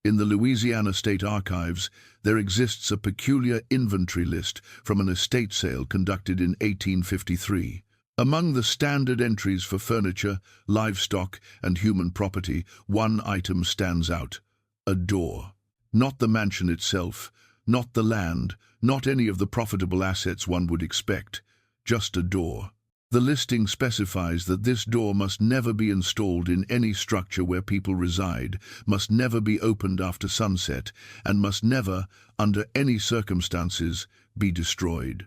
In the Louisiana State Archives, there exists a peculiar inventory list from an estate sale conducted in 1853. Among the standard entries for furniture, livestock, and human property, one item stands out: a door. Not the mansion itself, not the land, not any of the profitable assets one would expect, just a door. The listing specifies that this door must never be installed in any structure where people reside, must never be opened after sunset, and must never, under any circumstances, be destroyed.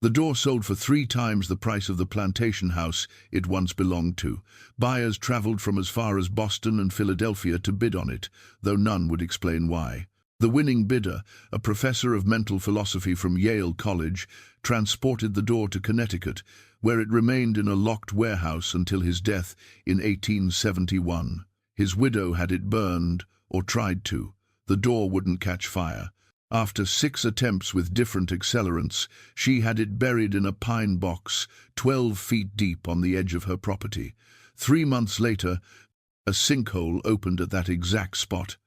The door sold for 3 times the price of the plantation house it once belonged to. Buyers traveled from as far as Boston and Philadelphia to bid on it, though none would explain why. The winning bidder, a professor of mental philosophy from Yale College, transported the door to Connecticut, where it remained in a locked warehouse until his death in 1871. His widow had it burned, or tried to. The door wouldn't catch fire. After 6 attempts with different accelerants, she had it buried in a pine box 12 feet deep on the edge of her property. 3 months later, a sinkhole opened at that exact spot.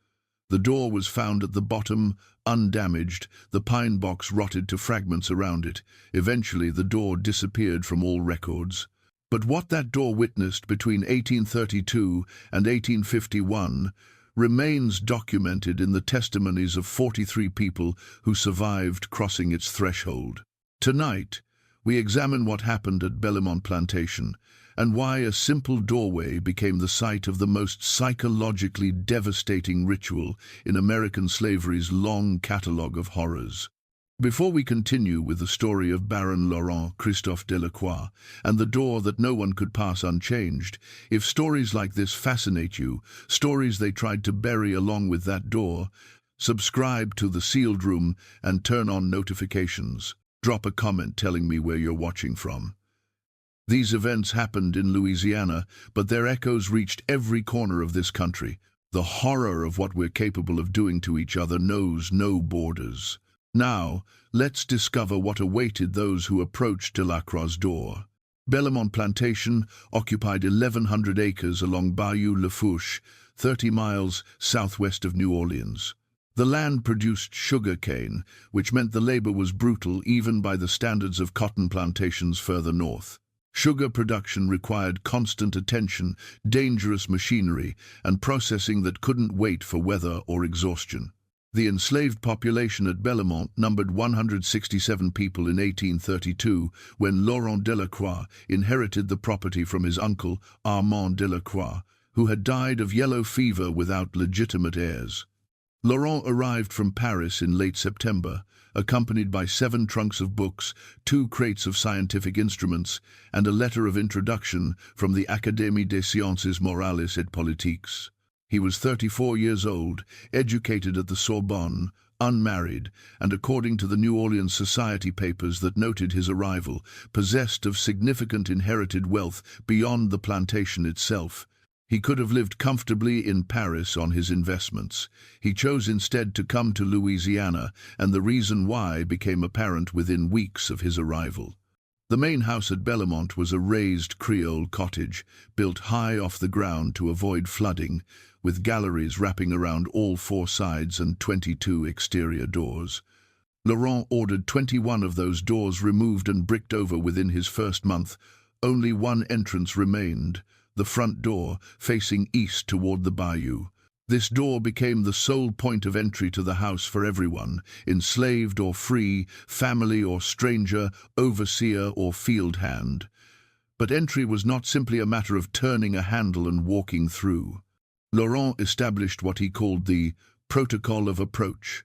The door was found at the bottom, undamaged, the pine box rotted to fragments around it. Eventually, the door disappeared from all records. But what that door witnessed between 1832 and 1851 remains documented in the testimonies of 43 people who survived crossing its threshold. Tonight, we examine what happened at Bellemont Plantation and why a simple doorway became the site of the most psychologically devastating ritual in American slavery's long catalogue of horrors. Before we continue with the story of Baron Laurent Christophe Delacroix and the door that no one could pass unchanged, if stories like this fascinate you, stories they tried to bury along with that door, subscribe to The Sealed Room and turn on notifications. Drop a comment telling me where you're watching from. These events happened in Louisiana, but their echoes reached every corner of this country. The horror of what we're capable of doing to each other knows no borders. Now, let's discover what awaited those who approached Delacroix's door. Bellemont Plantation occupied 1,100 acres along Bayou Lafourche, 30 miles southwest of New Orleans. The land produced sugar cane, which meant the labor was brutal even by the standards of cotton plantations further north. Sugar production required constant attention, dangerous machinery, and processing that couldn't wait for weather or exhaustion. The enslaved population at Bellemont numbered 167 people in 1832 when Laurent Delacroix inherited the property from his uncle, Armand Delacroix, who had died of yellow fever without legitimate heirs. Laurent arrived from Paris in late September, accompanied by 7 trunks of books, 2 crates of scientific instruments, and a letter of introduction from the Académie des Sciences Morales et Politiques. He was 34 years old, educated at the Sorbonne, unmarried, and according to the New Orleans Society papers that noted his arrival, possessed of significant inherited wealth beyond the plantation itself. He could have lived comfortably in Paris on his investments. He chose instead to come to Louisiana, and the reason why became apparent within weeks of his arrival. The main house at Bellemont was a raised Creole cottage, built high off the ground to avoid flooding, with galleries wrapping around all 4 sides and 22 exterior doors. Laurent ordered 21 of those doors removed and bricked over within his first month. Only one entrance remained, the front door, facing east toward the bayou. This door became the sole point of entry to the house for everyone, enslaved or free, family or stranger, overseer or field hand. But entry was not simply a matter of turning a handle and walking through. Laurent established what he called the protocol of approach,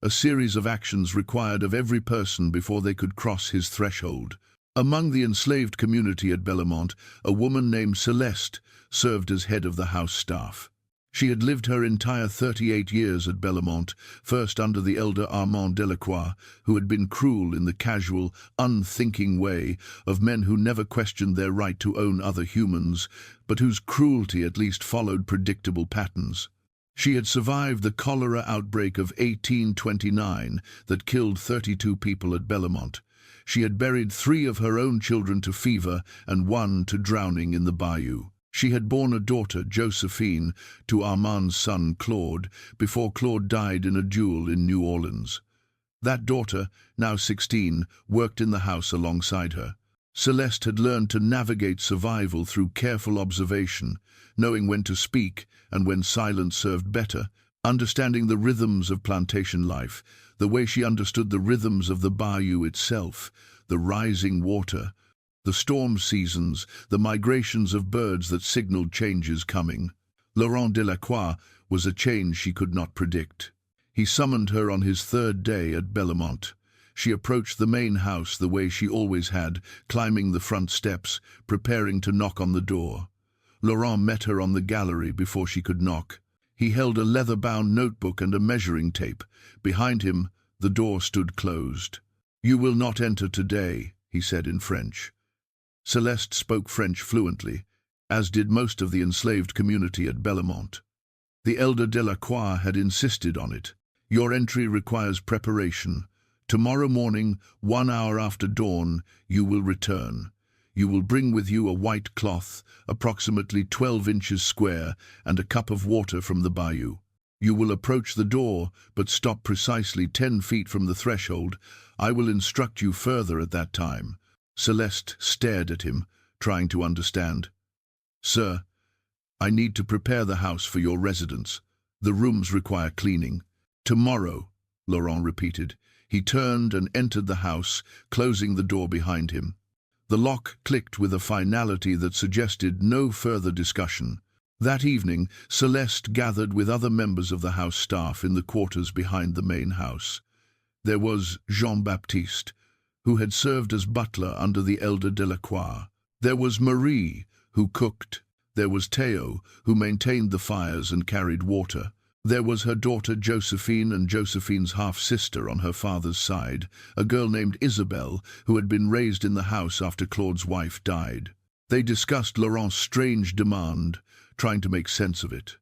a series of actions required of every person before they could cross his threshold. Among the enslaved community at Bellemont, a woman named Celeste served as head of the house staff. She had lived her entire 38 years at Bellemont, first under the elder Armand Delacroix, who had been cruel in the casual, unthinking way of men who never questioned their right to own other humans, but whose cruelty at least followed predictable patterns. She had survived the cholera outbreak of 1829 that killed 32 people at Bellemont. She had buried 3 of her own children to fever and 1 to drowning in the bayou. She had borne a daughter, Josephine, to Armand's son, Claude, before Claude died in a duel in New Orleans. That daughter, now 16, worked in the house alongside her. Celeste had learned to navigate survival through careful observation, knowing when to speak and when silence served better, understanding the rhythms of plantation life, the way she understood the rhythms of the bayou itself, the rising water, the storm seasons, the migrations of birds that signaled changes coming. Laurent Delacroix was a change she could not predict. He summoned her on his third day at Bellemont. She approached the main house the way she always had, climbing the front steps, preparing to knock on the door. Laurent met her on the gallery before she could knock. He held a leather-bound notebook and a measuring tape. Behind him, the door stood closed. "You will not enter today," he said in French. Celeste spoke French fluently, as did most of the enslaved community at Bellemont. The elder Delacroix had insisted on it. "Your entry requires preparation. Tomorrow morning, 1 hour after dawn, you will return. You will bring with you a white cloth, approximately 12 inches square, and a cup of water from the bayou. You will approach the door, but stop precisely 10 feet from the threshold. I will instruct you further at that time." Celeste stared at him, trying to understand. "Sir, I need to prepare the house for your residence. The rooms require cleaning." "Tomorrow," Laurent repeated. He turned and entered the house, closing the door behind him. The lock clicked with a finality that suggested no further discussion. That evening, Celeste gathered with other members of the house staff in the quarters behind the main house. There was Jean-Baptiste, who had served as butler under the elder Delacroix. There was Marie, who cooked. There was Théo, who maintained the fires and carried water. There was her daughter Josephine and Josephine's half-sister on her father's side, a girl named Isabelle, who had been raised in the house after Claude's wife died. They discussed Laurent's strange demand, trying to make sense of it.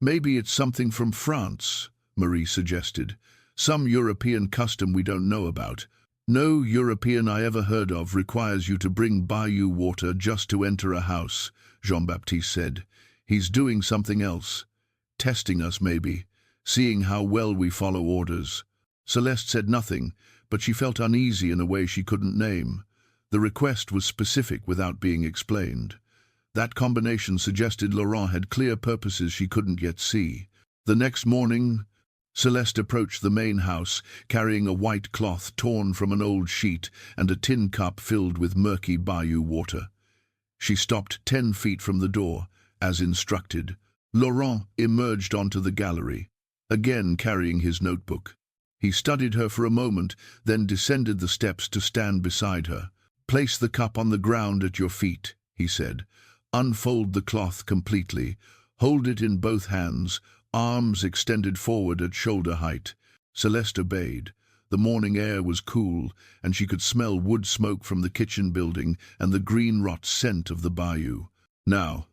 "Maybe it's something from France," Marie suggested. "Some European custom we don't know about." "No European I ever heard of requires you to bring bayou water just to enter a house," Jean-Baptiste said. "He's doing something else. Testing us, maybe. Seeing how well we follow orders." Celeste said nothing, but she felt uneasy in a way she couldn't name. The request was specific without being explained. That combination suggested Laurent had clear purposes she couldn't yet see. The next morning, Celeste approached the main house, carrying a white cloth torn from an old sheet and a tin cup filled with murky bayou water. She stopped 10 feet from the door, as instructed. Laurent emerged onto the gallery, again carrying his notebook. He studied her for a moment, then descended the steps to stand beside her. "Place the cup on the ground at your feet," he said. "Unfold the cloth completely. Hold it in both hands, arms extended forward at shoulder height." Celeste obeyed. The morning air was cool, and she could smell wood smoke from the kitchen building and the green rot scent of the bayou. "Now,"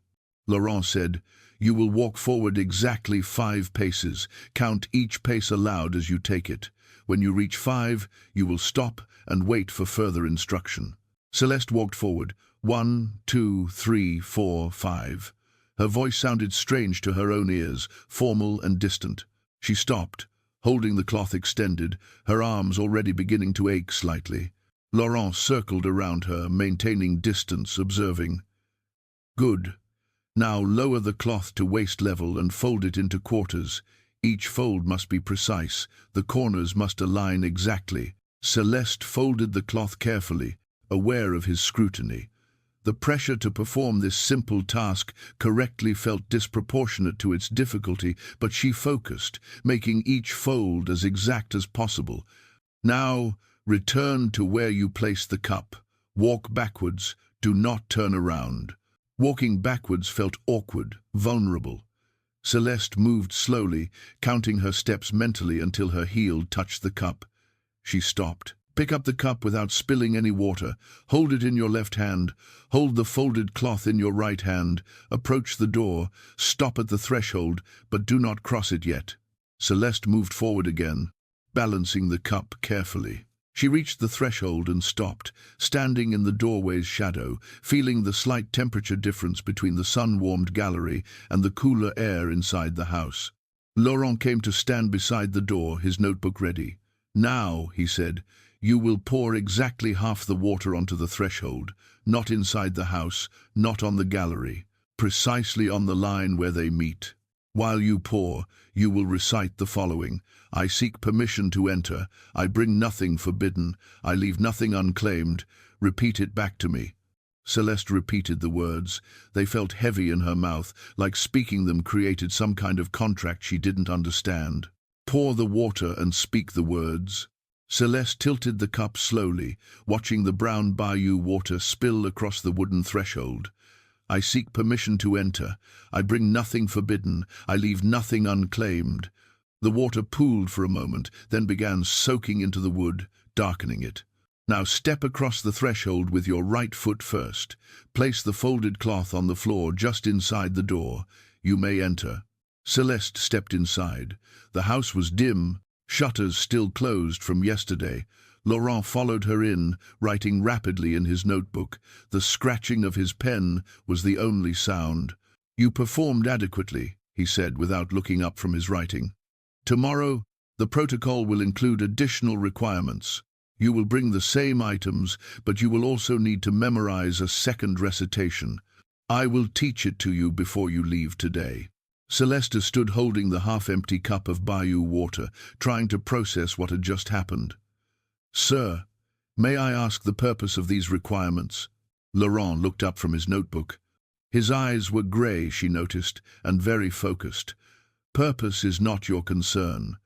Laurent said, "you will walk forward exactly 5 paces. Count each pace aloud as you take it. When you reach 5, you will stop and wait for further instruction." Celeste walked forward. 1, 2, 3, 4, 5. Her voice sounded strange to her own ears, formal and distant. She stopped, holding the cloth extended, her arms already beginning to ache slightly. Laurent circled around her, maintaining distance, observing. "Good. Now lower the cloth to waist level and fold it into quarters. Each fold must be precise. The corners must align exactly." Celeste folded the cloth carefully, aware of his scrutiny. The pressure to perform this simple task correctly felt disproportionate to its difficulty, but she focused, making each fold as exact as possible. "Now, return to where you placed the cup. Walk backwards, do not turn around." Walking backwards felt awkward, vulnerable. Celeste moved slowly, counting her steps mentally until her heel touched the cup. She stopped. "Pick up the cup without spilling any water. Hold it in your left hand. Hold the folded cloth in your right hand. Approach the door. Stop at the threshold, but do not cross it yet." Celeste moved forward again, balancing the cup carefully. She reached the threshold and stopped, standing in the doorway's shadow, feeling the slight temperature difference between the sun-warmed gallery and the cooler air inside the house. Laurent came to stand beside the door, his notebook ready. "Now," he said, "you will pour exactly half the water onto the threshold, not inside the house, not on the gallery, precisely on the line where they meet. While you pour, you will recite the following: I seek permission to enter, I bring nothing forbidden, I leave nothing unclaimed. Repeat it back to me." Celeste repeated the words. They felt heavy in her mouth, like speaking them created some kind of contract she didn't understand. "Pour the water and speak the words." Celeste tilted the cup slowly, watching the brown bayou water spill across the wooden threshold. "I seek permission to enter. I bring nothing forbidden. I leave nothing unclaimed." The water pooled for a moment, then began soaking into the wood, darkening it. "Now step across the threshold with your right foot first. Place the folded cloth on the floor just inside the door. You may enter." Celeste stepped inside. The house was dim, shutters still closed from yesterday. Laurent followed her in, writing rapidly in his notebook. The scratching of his pen was the only sound. "You performed adequately," he said without looking up from his writing. "Tomorrow, the protocol will include additional requirements. You will bring the same items, but you will also need to memorize a second recitation. I will teach it to you before you leave today." Celeste stood holding the half-empty cup of bayou water, trying to process what had just happened. "Sir, may I ask the purpose of these requirements?" Laurent looked up from his notebook. His eyes were grey, she noticed, and very focused. "Purpose is not your concern.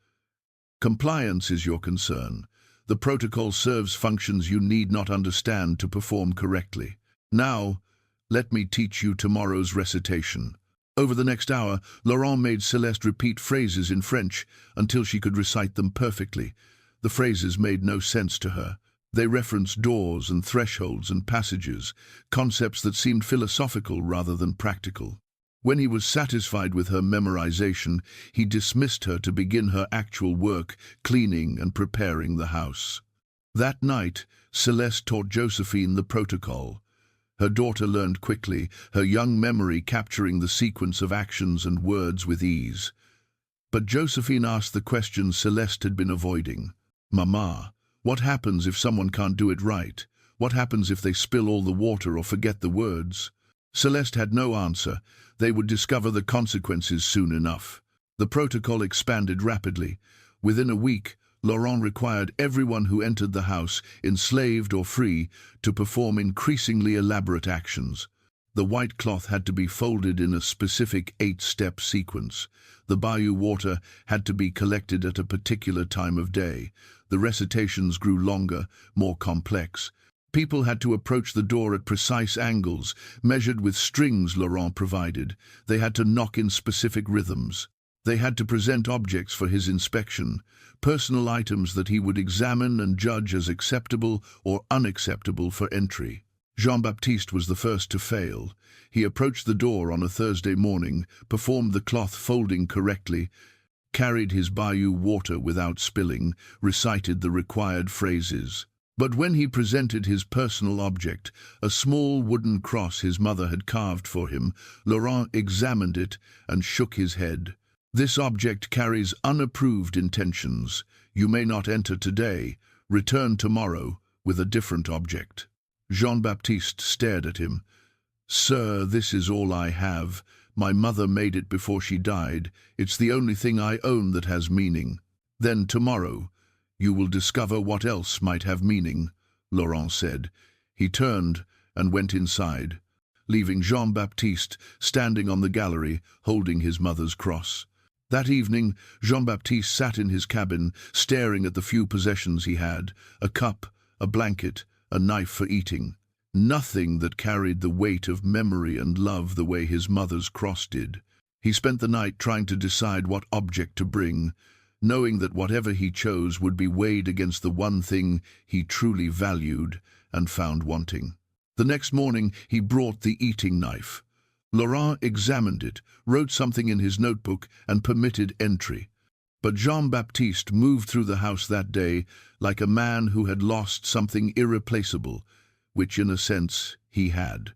Compliance is your concern. The protocol serves functions you need not understand to perform correctly. Now, let me teach you tomorrow's recitation." Over the next hour, Laurent made Celeste repeat phrases in French until she could recite them perfectly. The phrases made no sense to her. They referenced doors and thresholds and passages, concepts that seemed philosophical rather than practical. When he was satisfied with her memorization, he dismissed her to begin her actual work, cleaning and preparing the house. That night, Celeste taught Josephine the protocol. Her daughter learned quickly, her young memory capturing the sequence of actions and words with ease. But Josephine asked the question Celeste had been avoiding. "Mama, what happens if someone can't do it right? What happens if they spill all the water or forget the words?" Celeste had no answer. They would discover the consequences soon enough. The protocol expanded rapidly. Within a week, Laurent required everyone who entered the house, enslaved or free, to perform increasingly elaborate actions. The white cloth had to be folded in a specific 8-step sequence. The bayou water had to be collected at a particular time of day. The recitations grew longer, more complex. People had to approach the door at precise angles, measured with strings Laurent provided. They had to knock in specific rhythms. They had to present objects for his inspection, personal items that he would examine and judge as acceptable or unacceptable for entry. Jean-Baptiste was the first to fail. He approached the door on a Thursday morning, performed the cloth folding correctly, carried his bayou water without spilling, recited the required phrases. But when he presented his personal object, a small wooden cross his mother had carved for him, Laurent examined it and shook his head. "This object carries unapproved intentions. You may not enter today. Return tomorrow with a different object." Jean-Baptiste stared at him. "Sir, this is all I have. My mother made it before she died. It's the only thing I own that has meaning." "Then tomorrow you will discover what else might have meaning," Laurent said. He turned and went inside, leaving Jean-Baptiste standing on the gallery, holding his mother's cross. That evening, Jean-Baptiste sat in his cabin, staring at the few possessions he had: a cup, a blanket, a knife for eating. Nothing that carried the weight of memory and love the way his mother's cross did. He spent the night trying to decide what object to bring, knowing that whatever he chose would be weighed against the one thing he truly valued and found wanting. The next morning, he brought the eating knife. Laurent examined it, wrote something in his notebook, and permitted entry. But Jean-Baptiste moved through the house that day like a man who had lost something irreplaceable, which in a sense he had.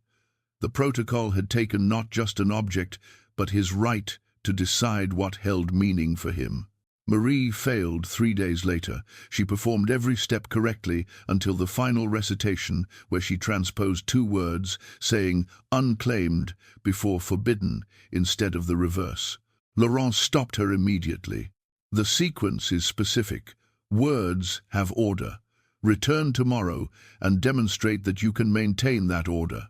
The protocol had taken not just an object, but his right to decide what held meaning for him. Marie failed 3 days later. She performed every step correctly until the final recitation, where she transposed 2 words, saying unclaimed before forbidden instead of the reverse. Laurent stopped her immediately. The sequence is specific. Words have order. Return tomorrow and demonstrate that you can maintain that order.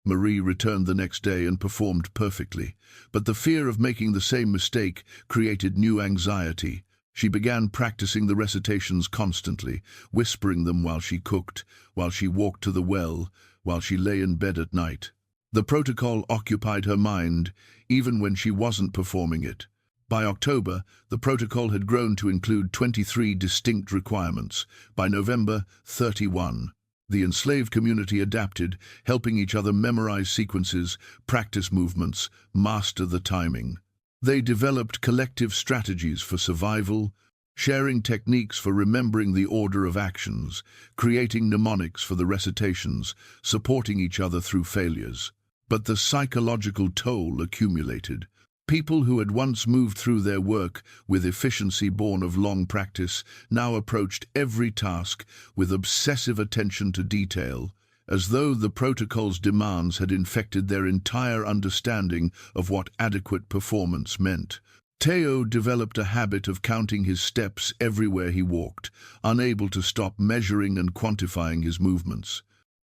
Marie returned the next day and performed perfectly, but the fear of making the same mistake created new anxiety. She began practicing the recitations constantly, whispering them while she cooked, while she walked to the well, while she lay in bed at night. The protocol occupied her mind, even when she wasn't performing it. By October, the protocol had grown to include 23 distinct requirements. By November, 31. The enslaved community adapted, helping each other memorize sequences, practice movements, master the timing. They developed collective strategies for survival, sharing techniques for remembering the order of actions, creating mnemonics for the recitations, supporting each other through failures. But the psychological toll accumulated. People who had once moved through their work with efficiency born of long practice now approached every task with obsessive attention to detail, as though the protocol's demands had infected their entire understanding of what adequate performance meant. Theo developed a habit of counting his steps everywhere he walked, unable to stop measuring and quantifying his movements.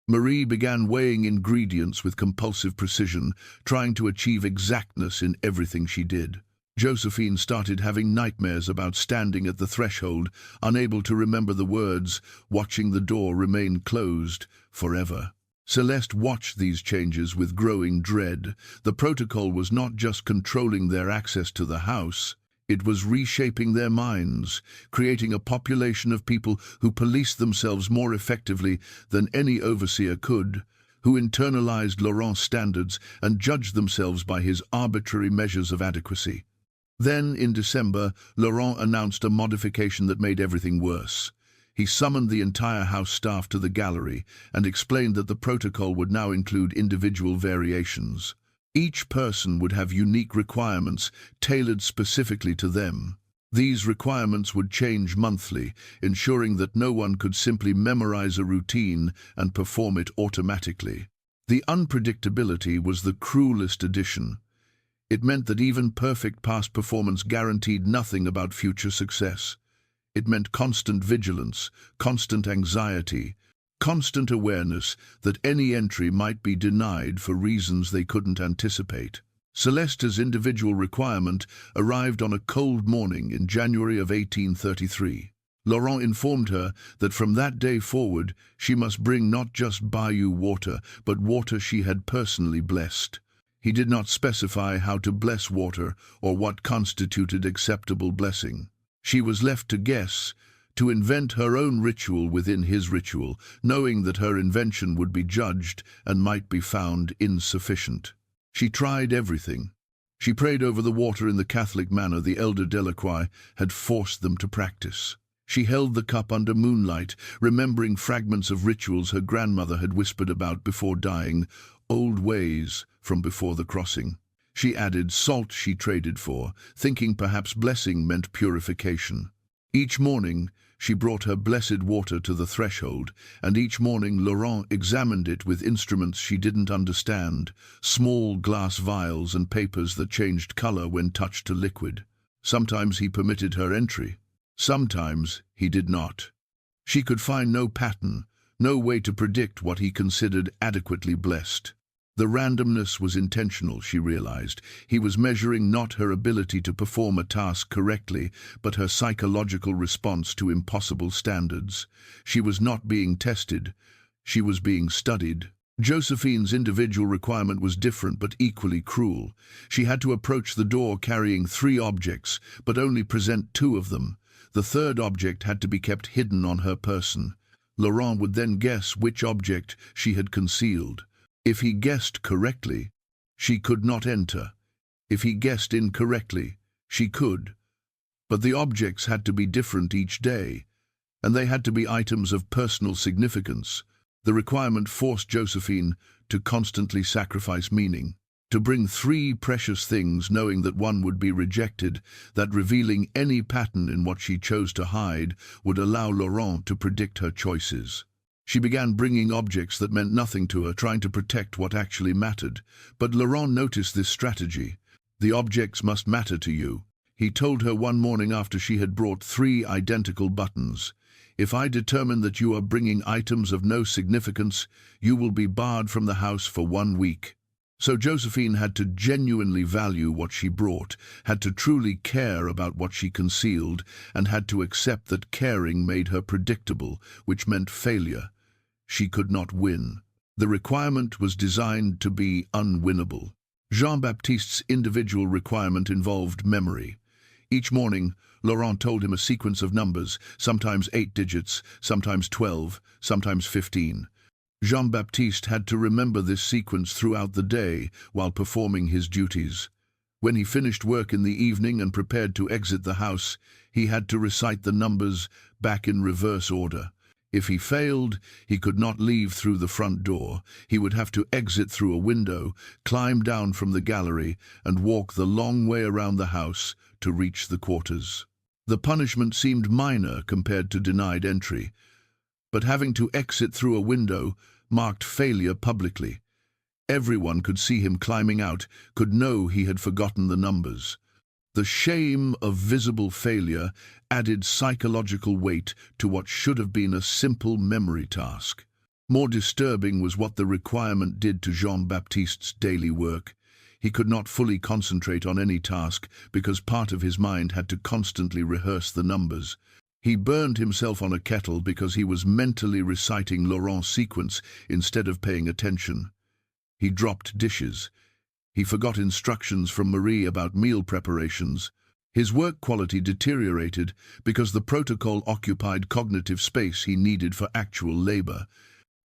Marie began weighing ingredients with compulsive precision, trying to achieve exactness in everything she did. Josephine started having nightmares about standing at the threshold, unable to remember the words, watching the door remain closed forever. Celeste watched these changes with growing dread. The protocol was not just controlling their access to the house, it was reshaping their minds, creating a population of people who policed themselves more effectively than any overseer could, who internalized Laurent's standards and judged themselves by his arbitrary measures of adequacy. Then, in December, Laurent announced a modification that made everything worse. He summoned the entire house staff to the gallery and explained that the protocol would now include individual variations. Each person would have unique requirements tailored specifically to them. These requirements would change monthly, ensuring that no one could simply memorize a routine and perform it automatically. The unpredictability was the cruelest addition. It meant that even perfect past performance guaranteed nothing about future success. It meant constant vigilance, constant anxiety, constant awareness that any entry might be denied for reasons they couldn't anticipate. Celeste's individual requirement arrived on a cold morning in January of 1833. Laurent informed her that from that day forward she must bring not just bayou water, but water she had personally blessed. He did not specify how to bless water or what constituted acceptable blessing. She was left to guess, to invent her own ritual within his ritual, knowing that her invention would be judged and might be found insufficient. She tried everything. She prayed over the water in the Catholic manner the elder Delacroix had forced them to practice. She held the cup under moonlight, remembering fragments of rituals her grandmother had whispered about before dying, old ways from before the crossing. She added salt she traded for, thinking perhaps blessing meant purification. Each morning, she brought her blessed water to the threshold, and each morning Laurent examined it with instruments she didn't understand, small glass vials and papers that changed color when touched to liquid. Sometimes he permitted her entry. Sometimes he did not. She could find no pattern, no way to predict what he considered adequately blessed. The randomness was intentional, she realized. He was measuring not her ability to perform a task correctly, but her psychological response to impossible standards. She was not being tested. She was being studied. Josephine's individual requirement was different but equally cruel. She had to approach the door carrying 3 objects, but only present 2 of them. The third object had to be kept hidden on her person. Laurent would then guess which object she had concealed. If he guessed correctly, she could not enter. If he guessed incorrectly, she could. But the objects had to be different each day, and they had to be items of personal significance. The requirement forced Josephine to constantly sacrifice meaning, to bring 3 precious things knowing that one would be rejected, that revealing any pattern in what she chose to hide would allow Laurent to predict her choices. She began bringing objects that meant nothing to her, trying to protect what actually mattered. But Laurent noticed this strategy. The objects must matter to you, he told her one morning after she had brought 3 identical buttons. If I determine that you are bringing items of no significance, you will be barred from the house for 1 week. So Josephine had to genuinely value what she brought, had to truly care about what she concealed, and had to accept that caring made her predictable, which meant failure. She could not win. The requirement was designed to be unwinnable. Jean-Baptiste's individual requirement involved memory. Each morning, Laurent told him a sequence of numbers, sometimes 8 digits, sometimes 12, sometimes 15. Jean-Baptiste had to remember this sequence throughout the day while performing his duties. When he finished work in the evening and prepared to exit the house, he had to recite the numbers back in reverse order. If he failed, he could not leave through the front door. He would have to exit through a window, climb down from the gallery, and walk the long way around the house to reach the quarters. The punishment seemed minor compared to denied entry, but having to exit through a window marked failure publicly. Everyone could see him climbing out, could know he had forgotten the numbers. The shame of visible failure added psychological weight to what should have been a simple memory task. More disturbing was what the requirement did to Jean-Baptiste's daily work. He could not fully concentrate on any task because part of his mind had to constantly rehearse the numbers. He burned himself on a kettle because he was mentally reciting Laurent's sequence instead of paying attention. He dropped dishes. He forgot instructions from Marie about meal preparations. His work quality deteriorated because the protocol occupied cognitive space he needed for actual labor.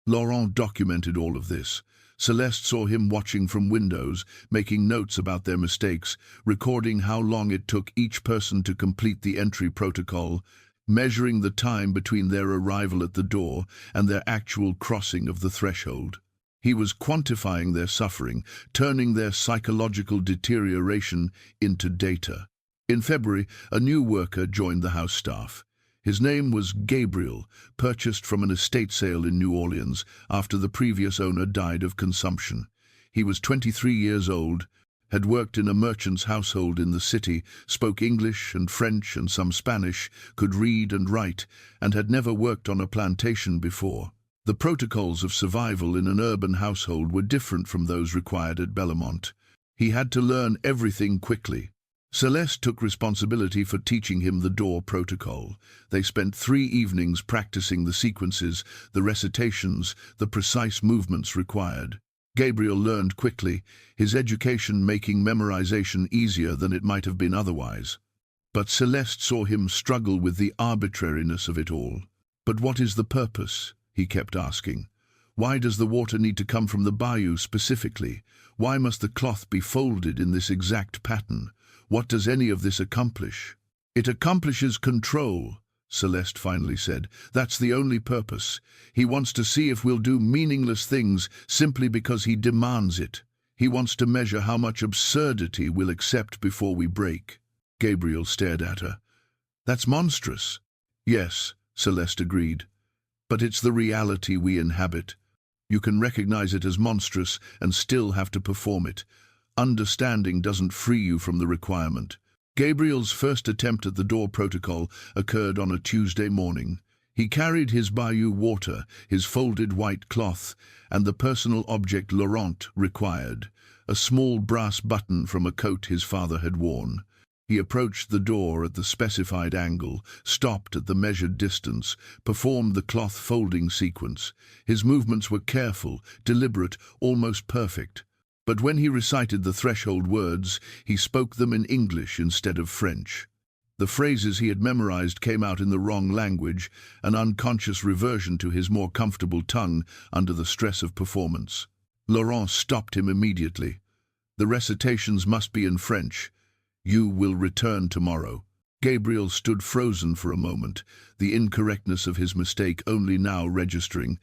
Laurent documented all of this. Celeste saw him watching from windows, making notes about their mistakes, recording how long it took each person to complete the entry protocol, measuring the time between their arrival at the door and their actual crossing of the threshold. He was quantifying their suffering, turning their psychological deterioration into data. In February, a new worker joined the house staff. His name was Gabriel, purchased from an estate sale in New Orleans after the previous owner died of consumption. He was 23 years old, had worked in a merchant's household in the city, spoke English and French and some Spanish, could read and write, and had never worked on a plantation before. The protocols of survival in an urban household were different from those required at Bellmont. He had to learn everything quickly. Celeste took responsibility for teaching him the door protocol. They spent 3 evenings practicing the sequences, the recitations, the precise movements required. Gabriel learned quickly, his education making memorization easier than it might have been otherwise. But Celeste saw him struggle with the arbitrariness of it all. "But what is the purpose?" he kept asking. "Why does the water need to come from the bayou specifically? Why must the cloth be folded in this exact pattern? What does any of this accomplish?" "It accomplishes control," Celeste finally said. "That's the only purpose. He wants to see if we'll do meaningless things simply because he demands it. He wants to measure how much absurdity we'll accept before we break." Gabriel stared at her. "That's monstrous." "Yes," Celeste agreed. "But it's the reality we inhabit. You can recognize it as monstrous and still have to perform it. Understanding doesn't free you from the requirement." Gabriel's first attempt at the door protocol occurred on a Tuesday morning. He carried his bayou water, his folded white cloth, and the personal object Laurent required, a small brass button from a coat his father had worn. He approached the door at the specified angle, stopped at the measured distance, performed the cloth folding sequence. His movements were careful, deliberate, almost perfect. But when he recited the threshold words, he spoke them in English instead of French. The phrases he had memorized came out in the wrong language, an unconscious reversion to his more comfortable tongue under the stress of performance. Laurent stopped him immediately. "The recitations must be in French. You will return tomorrow." Gabriel stood frozen for a moment, the incorrectness of his mistake only now registering.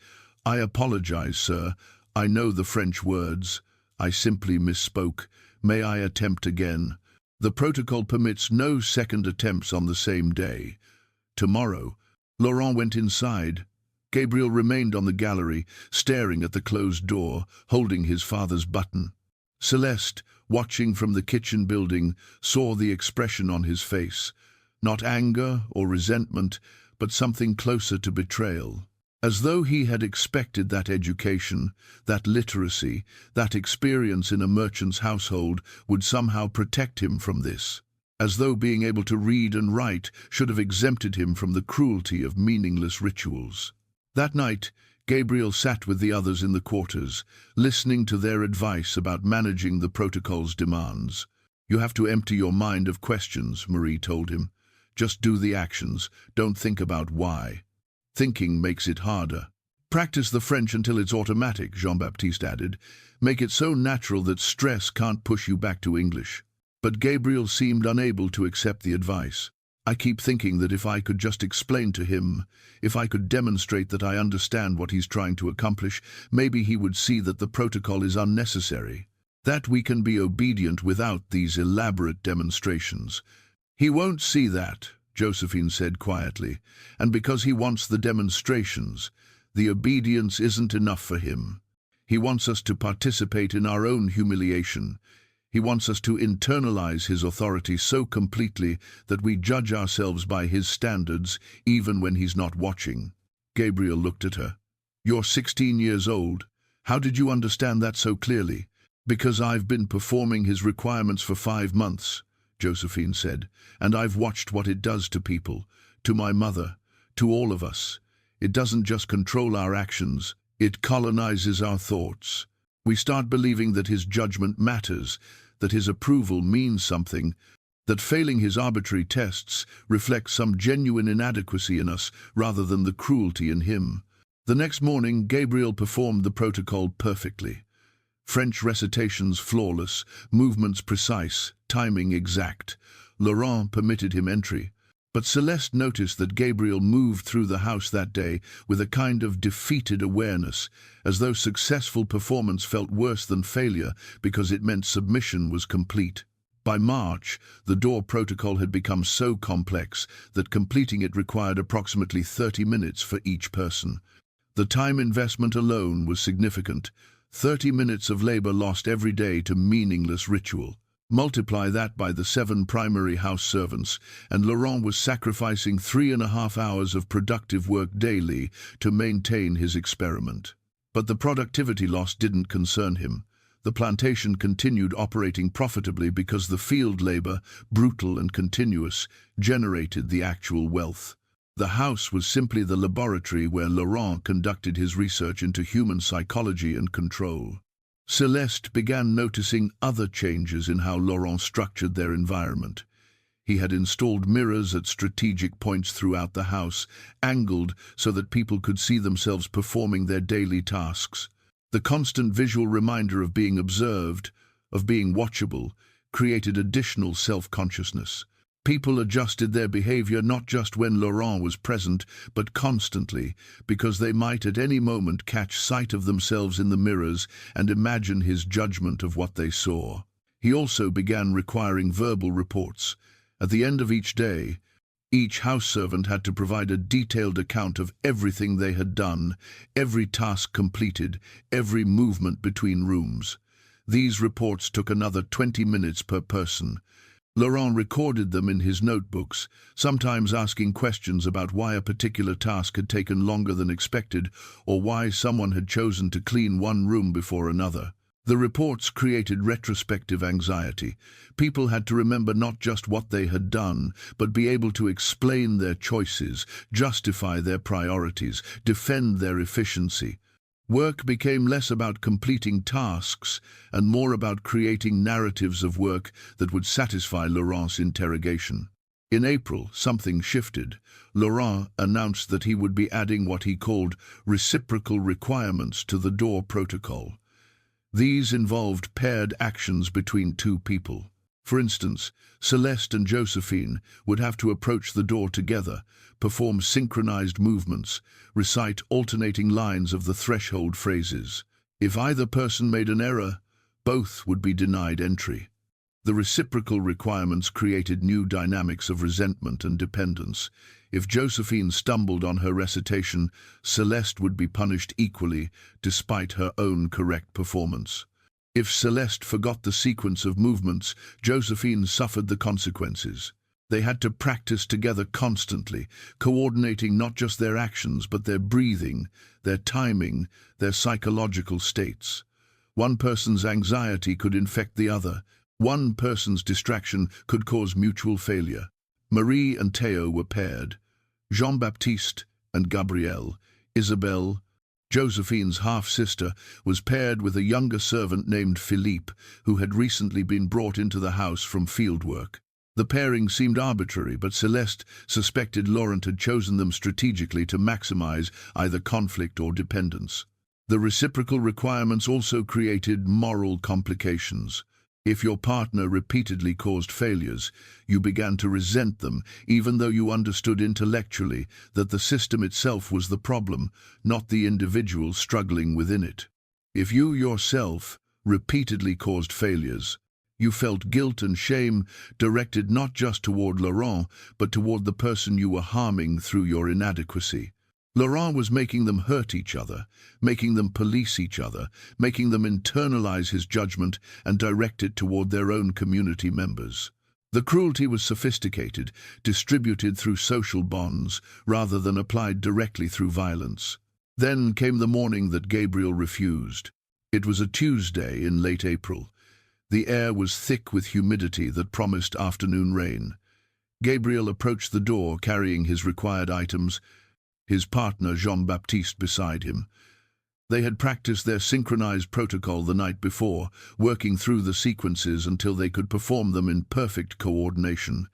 "I apologize, sir. I know the French words. I simply misspoke. May I attempt again?" "The protocol permits no second attempts on the same day." "Tomorrow." Laurent went inside. Gabriel remained on the gallery, staring at the closed door, holding his father's button. Celeste, watching from the kitchen building, saw the expression on his face. Not anger or resentment, but something closer to betrayal. As though he had expected that education, that literacy, that experience in a merchant's household would somehow protect him from this. As though being able to read and write should have exempted him from the cruelty of meaningless rituals. That night, Gabriel sat with the others in the quarters, listening to their advice about managing the protocol's demands. "You have to empty your mind of questions," Marie told him. "Just do the actions, don't think about why. Thinking makes it harder." "Practice the French until it's automatic," Jean-Baptiste added. "Make it so natural that stress can't push you back to English." But Gabriel seemed unable to accept the advice. "I keep thinking that if I could just explain to him, if I could demonstrate that I understand what he's trying to accomplish, maybe he would see that the protocol is unnecessary, that we can be obedient without these elaborate demonstrations." "He won't see that," Josephine said quietly, "and because he wants the demonstrations, the obedience isn't enough for him. He wants us to participate in our own humiliation. He wants us to internalize his authority so completely that we judge ourselves by his standards, even when he's not watching." Gabriel looked at her. "You're 16 years old. How did you understand that so clearly?" "Because I've been performing his requirements for 5 months, Josephine said, "and I've watched what it does to people, to my mother, to all of us. It doesn't just control our actions, it colonizes our thoughts. We start believing that his judgment matters, that his approval means something, that failing his arbitrary tests reflects some genuine inadequacy in us rather than the cruelty in him." The next morning, Gabriel performed the protocol perfectly. French recitations flawless, movements precise, timing exact. Laurent permitted him entry. But Celeste noticed that Gabriel moved through the house that day with a kind of defeated awareness, as though successful performance felt worse than failure because it meant submission was complete. By March, the door protocol had become so complex that completing it required approximately 30 minutes for each person. The time investment alone was significant. 30 minutes of labor lost every day to meaningless ritual. Multiply that by the 7 primary house servants, and Laurent was sacrificing 3.5 hours of productive work daily to maintain his experiment. But the productivity loss didn't concern him. The plantation continued operating profitably because the field labor, brutal and continuous, generated the actual wealth. The house was simply the laboratory where Laurent conducted his research into human psychology and control. Celeste began noticing other changes in how Laurent structured their environment. He had installed mirrors at strategic points throughout the house, angled so that people could see themselves performing their daily tasks. The constant visual reminder of being observed, of being watchable, created additional self-consciousness. People adjusted their behavior not just when Laurent was present, but constantly, because they might at any moment catch sight of themselves in the mirrors and imagine his judgment of what they saw. He also began requiring verbal reports. At the end of each day, each house servant had to provide a detailed account of everything they had done, every task completed, every movement between rooms. These reports took another 20 minutes per person. Laurent recorded them in his notebooks, sometimes asking questions about why a particular task had taken longer than expected or why someone had chosen to clean one room before another. The reports created retrospective anxiety. People had to remember not just what they had done, but be able to explain their choices, justify their priorities, defend their efficiency. Work became less about completing tasks and more about creating narratives of work that would satisfy Laurent's interrogation. In April, something shifted. Laurent announced that he would be adding what he called reciprocal requirements to the door protocol. These involved paired actions between 2 people. For instance, Celeste and Josephine would have to approach the door together, perform synchronized movements, recite alternating lines of the threshold phrases. If either person made an error, both would be denied entry. The reciprocal requirements created new dynamics of resentment and dependence. If Josephine stumbled on her recitation, Celeste would be punished equally, despite her own correct performance. If Celeste forgot the sequence of movements, Josephine suffered the consequences. They had to practice together constantly, coordinating not just their actions but their breathing, their timing, their psychological states. One person's anxiety could infect the other. One person's distraction could cause mutual failure. Marie and Theo were paired. Jean-Baptiste and Gabriel. Isabelle, Josephine's half-sister, was paired with a younger servant named Philippe, who had recently been brought into the house from fieldwork. The pairing seemed arbitrary, but Celeste suspected Laurent had chosen them strategically to maximize either conflict or dependence. The reciprocal requirements also created moral complications. If your partner repeatedly caused failures, you began to resent them, even though you understood intellectually that the system itself was the problem, not the individual struggling within it. If you yourself repeatedly caused failures, you felt guilt and shame directed not just toward Laurent, but toward the person you were harming through your inadequacy. Laurent was making them hurt each other, making them police each other, making them internalize his judgment and direct it toward their own community members. The cruelty was sophisticated, distributed through social bonds, rather than applied directly through violence. Then came the morning that Gabriel refused. It was a Tuesday in late April. The air was thick with humidity that promised afternoon rain. Gabriel approached the door carrying his required items, his partner Jean-Baptiste beside him. They had practiced their synchronized protocol the night before, working through the sequences until they could perform them in perfect coordination.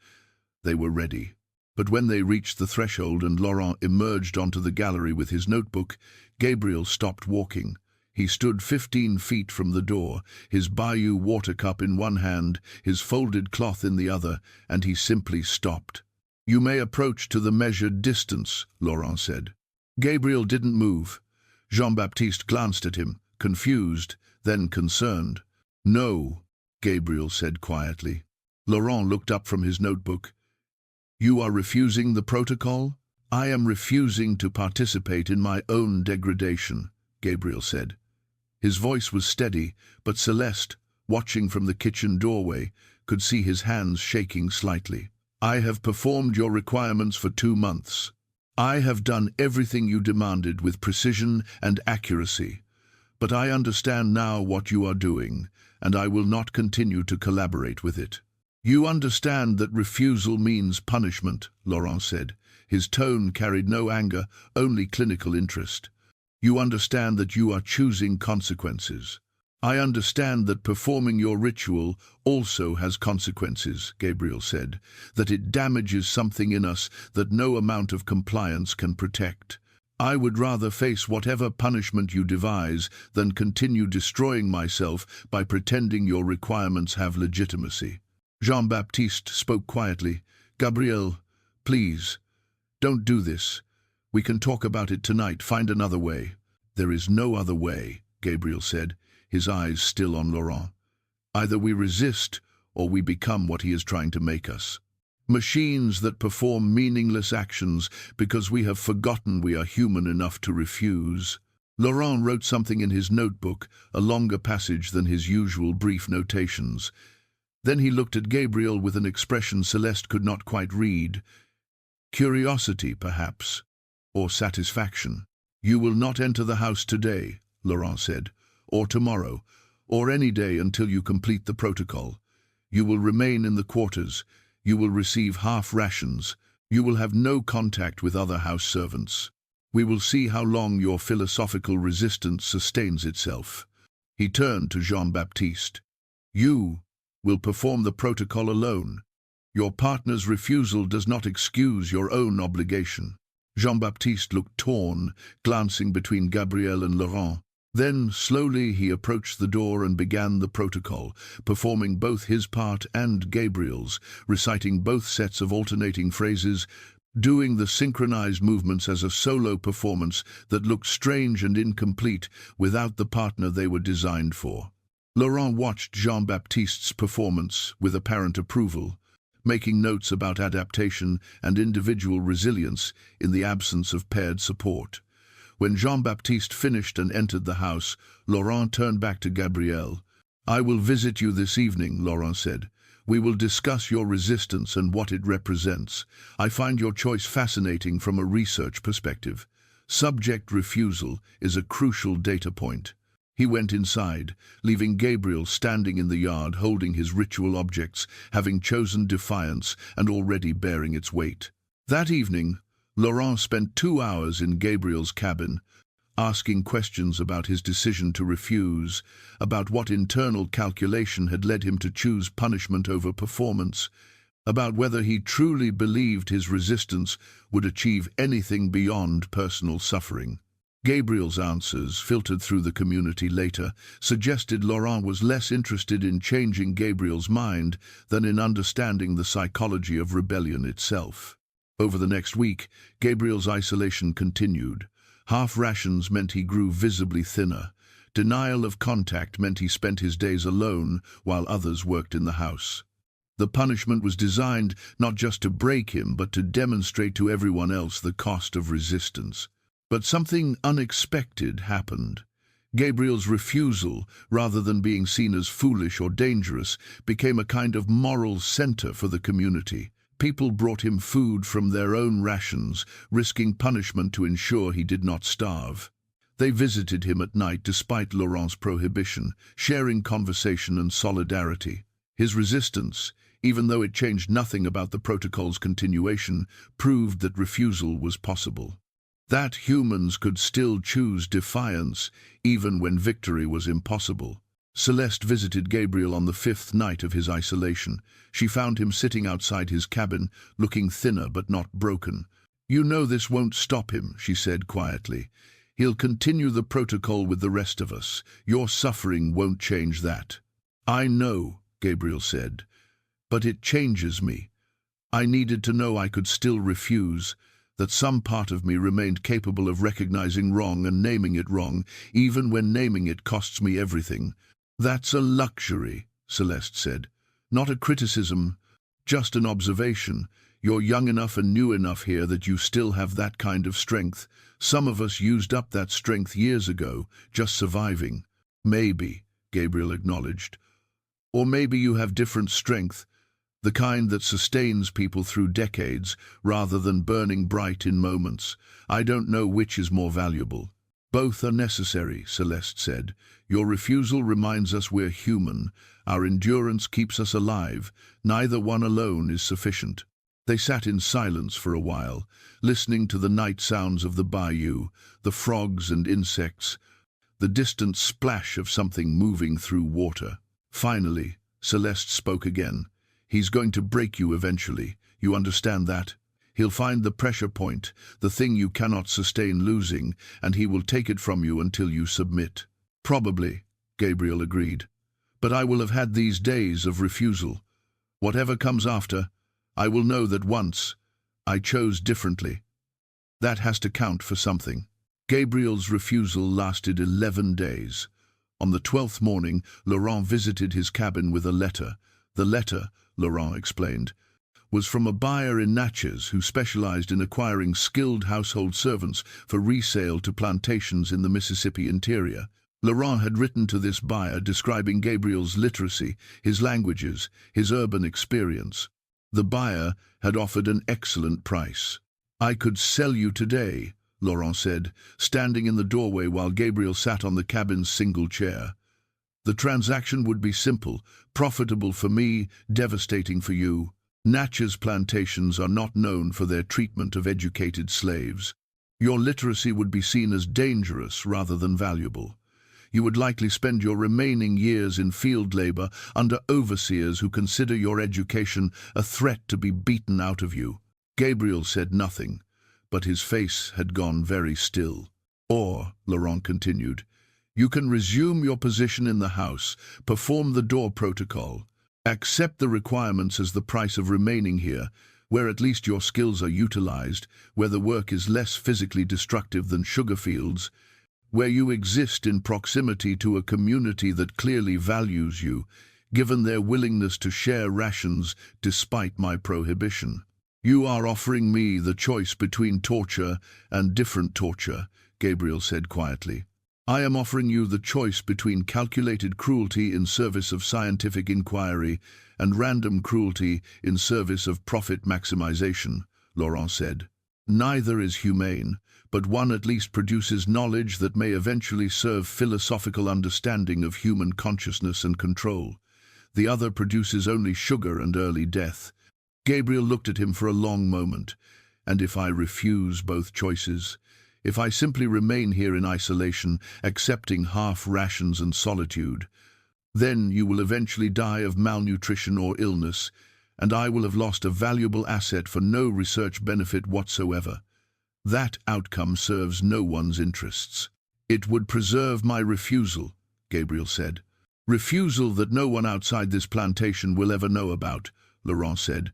They were ready. But when they reached the threshold and Laurent emerged onto the gallery with his notebook, Gabriel stopped walking. He stood 15 feet from the door, his Bayou water cup in one hand, his folded cloth in the other, and he simply stopped. "You may approach to the measured distance," Laurent said. Gabriel didn't move. Jean-Baptiste glanced at him, confused, then concerned. "No," Gabriel said quietly. Laurent looked up from his notebook. "You are refusing the protocol?" "I am refusing to participate in my own degradation," Gabriel said. His voice was steady, but Celeste, watching from the kitchen doorway, could see his hands shaking slightly. "I have performed your requirements for 2 months. I have done everything you demanded with precision and accuracy. But I understand now what you are doing, and I will not continue to collaborate with it." "You understand that refusal means punishment," Laurent said. His tone carried no anger, only clinical interest. "You understand that you are choosing consequences." "I understand that performing your ritual also has consequences," Gabriel said, "that it damages something in us that no amount of compliance can protect. I would rather face whatever punishment you devise than continue destroying myself by pretending your requirements have legitimacy." Jean-Baptiste spoke quietly. "Gabriel, please, don't do this. We can talk about it tonight. Find another way." "There is no other way," Gabriel said, his eyes still on Laurent. "Either we resist or we become what he is trying to make us. Machines that perform meaningless actions because we have forgotten we are human enough to refuse." Laurent wrote something in his notebook, a longer passage than his usual brief notations. Then he looked at Gabriel with an expression Celeste could not quite read. Curiosity, perhaps, or satisfaction. "You will not enter the house today," Laurent said, "or tomorrow, or any day until you complete the protocol. You will remain in the quarters. You will receive half rations. You will have no contact with other house servants. We will see how long your philosophical resistance sustains itself." He turned to Jean-Baptiste. "You will perform the protocol alone. Your partner's refusal does not excuse your own obligation." Jean-Baptiste looked torn, glancing between Gabriel and Laurent. Then, slowly, he approached the door and began the protocol, performing both his part and Gabriel's, reciting both sets of alternating phrases, doing the synchronized movements as a solo performance that looked strange and incomplete without the partner they were designed for. Laurent watched Jean-Baptiste's performance with apparent approval, making notes about adaptation and individual resilience in the absence of paired support. When Jean-Baptiste finished and entered the house, Laurent turned back to Gabriel. "I will visit you this evening," Laurent said. "We will discuss your resistance and what it represents. I find your choice fascinating from a research perspective. Subject refusal is a crucial data point." He went inside, leaving Gabriel standing in the yard holding his ritual objects, having chosen defiance and already bearing its weight. That evening, Laurent spent 2 hours in Gabriel's cabin, asking questions about his decision to refuse, about what internal calculation had led him to choose punishment over performance, about whether he truly believed his resistance would achieve anything beyond personal suffering. Gabriel's answers, filtered through the community later, suggested Laurent was less interested in changing Gabriel's mind than in understanding the psychology of rebellion itself. Over the next week, Gabriel's isolation continued. Half rations meant he grew visibly thinner. Denial of contact meant he spent his days alone while others worked in the house. The punishment was designed not just to break him, but to demonstrate to everyone else the cost of resistance. But something unexpected happened. Gabriel's refusal, rather than being seen as foolish or dangerous, became a kind of moral center for the community. People brought him food from their own rations, risking punishment to ensure he did not starve. They visited him at night despite Laurent's prohibition, sharing conversation and solidarity. His resistance, even though it changed nothing about the protocol's continuation, proved that refusal was possible. That humans could still choose defiance, even when victory was impossible. Celeste visited Gabriel on the 5th night of his isolation. She found him sitting outside his cabin, looking thinner but not broken. "You know this won't stop him," she said quietly. "He'll continue the protocol with the rest of us. Your suffering won't change that." "I know," Gabriel said, "but it changes me. I needed to know I could still refuse, that some part of me remained capable of recognizing wrong and naming it wrong, even when naming it costs me everything." "That's a luxury," Celeste said. "Not a criticism, just an observation. You're young enough and new enough here that you still have that kind of strength. Some of us used up that strength years ago, just surviving." "Maybe," Gabriel acknowledged. "Or maybe you have different strength, the kind that sustains people through decades, rather than burning bright in moments. I don't know which is more valuable." "Both are necessary," Celeste said. "Your refusal reminds us we're human. Our endurance keeps us alive. Neither one alone is sufficient." They sat in silence for a while, listening to the night sounds of the bayou, the frogs and insects, the distant splash of something moving through water. Finally, Celeste spoke again. "He's going to break you eventually. You understand that? He'll find the pressure point, the thing you cannot sustain losing, and he will take it from you until you submit." "Probably," Gabriel agreed. "But I will have had these days of refusal. Whatever comes after, I will know that once I chose differently. That has to count for something." Gabriel's refusal lasted 11 days. On the 12th morning, Laurent visited his cabin with a letter. The letter, Laurent explained, was from a buyer in Natchez who specialized in acquiring skilled household servants for resale to plantations in the Mississippi interior. Laurent had written to this buyer describing Gabriel's literacy, his languages, his urban experience. The buyer had offered an excellent price. "I could sell you today," Laurent said, standing in the doorway while Gabriel sat on the cabin's single chair. "The transaction would be simple, profitable for me, devastating for you. Natchez plantations are not known for their treatment of educated slaves. Your literacy would be seen as dangerous rather than valuable. You would likely spend your remaining years in field labor under overseers who consider your education a threat to be beaten out of you." Gabriel said nothing, but his face had gone very still. "Or," Laurent continued, You can resume your position in the house, perform the door protocol, accept the requirements as the price of remaining here, where at least your skills are utilized, where the work is less physically destructive than sugar fields, where you exist in proximity to a community that clearly values you, given their willingness to share rations despite my prohibition. You are offering me the choice between torture and different torture, Gabriel said quietly. I am offering you the choice between calculated cruelty in service of scientific inquiry and random cruelty in service of profit maximization, Laurent said. Neither is humane, but one at least produces knowledge that may eventually serve philosophical understanding of human consciousness and control. The other produces only sugar and early death. Gabriel looked at him for a long moment. And if I refuse both choices? If I simply remain here in isolation, accepting half rations and solitude, then you will eventually die of malnutrition or illness, and I will have lost a valuable asset for no research benefit whatsoever. That outcome serves no one's interests. It would preserve my refusal, Gabriel said. Refusal that no one outside this plantation will ever know about, Laurent said.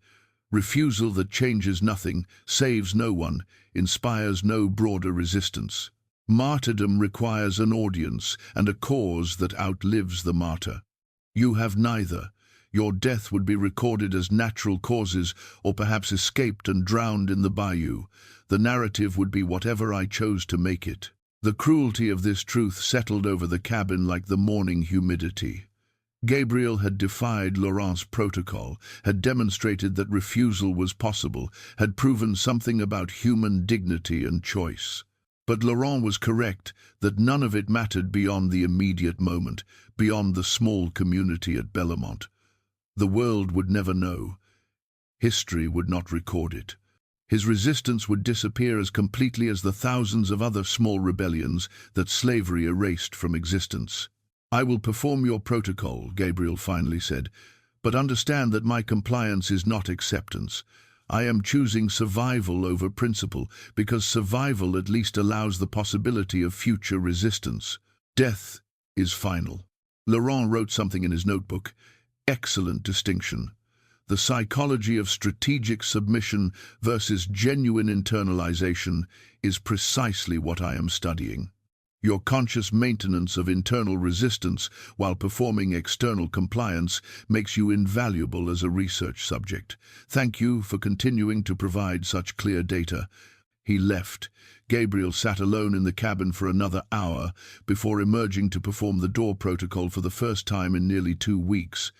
Refusal that changes nothing, saves no one, inspires no broader resistance. Martyrdom requires an audience and a cause that outlives the martyr. You have neither. Your death would be recorded as natural causes or perhaps escaped and drowned in the bayou. The narrative would be whatever I chose to make it. The cruelty of this truth settled over the cabin like the morning humidity. Gabriel had defied Laurent's protocol, had demonstrated that refusal was possible, had proven something about human dignity and choice. But Laurent was correct that none of it mattered beyond the immediate moment, beyond the small community at Bellemont. The world would never know. History would not record it. His resistance would disappear as completely as the thousands of other small rebellions that slavery erased from existence. I will perform your protocol, Gabriel finally said, but understand that my compliance is not acceptance. I am choosing survival over principle, because survival at least allows the possibility of future resistance. Death is final. Laurent wrote something in his notebook. Excellent distinction. The psychology of strategic submission versus genuine internalization is precisely what I am studying. Your conscious maintenance of internal resistance while performing external compliance makes you invaluable as a research subject. Thank you for continuing to provide such clear data. He left. Gabriel sat alone in the cabin for another hour before emerging to perform the door protocol for the first time in nearly 2 weeks.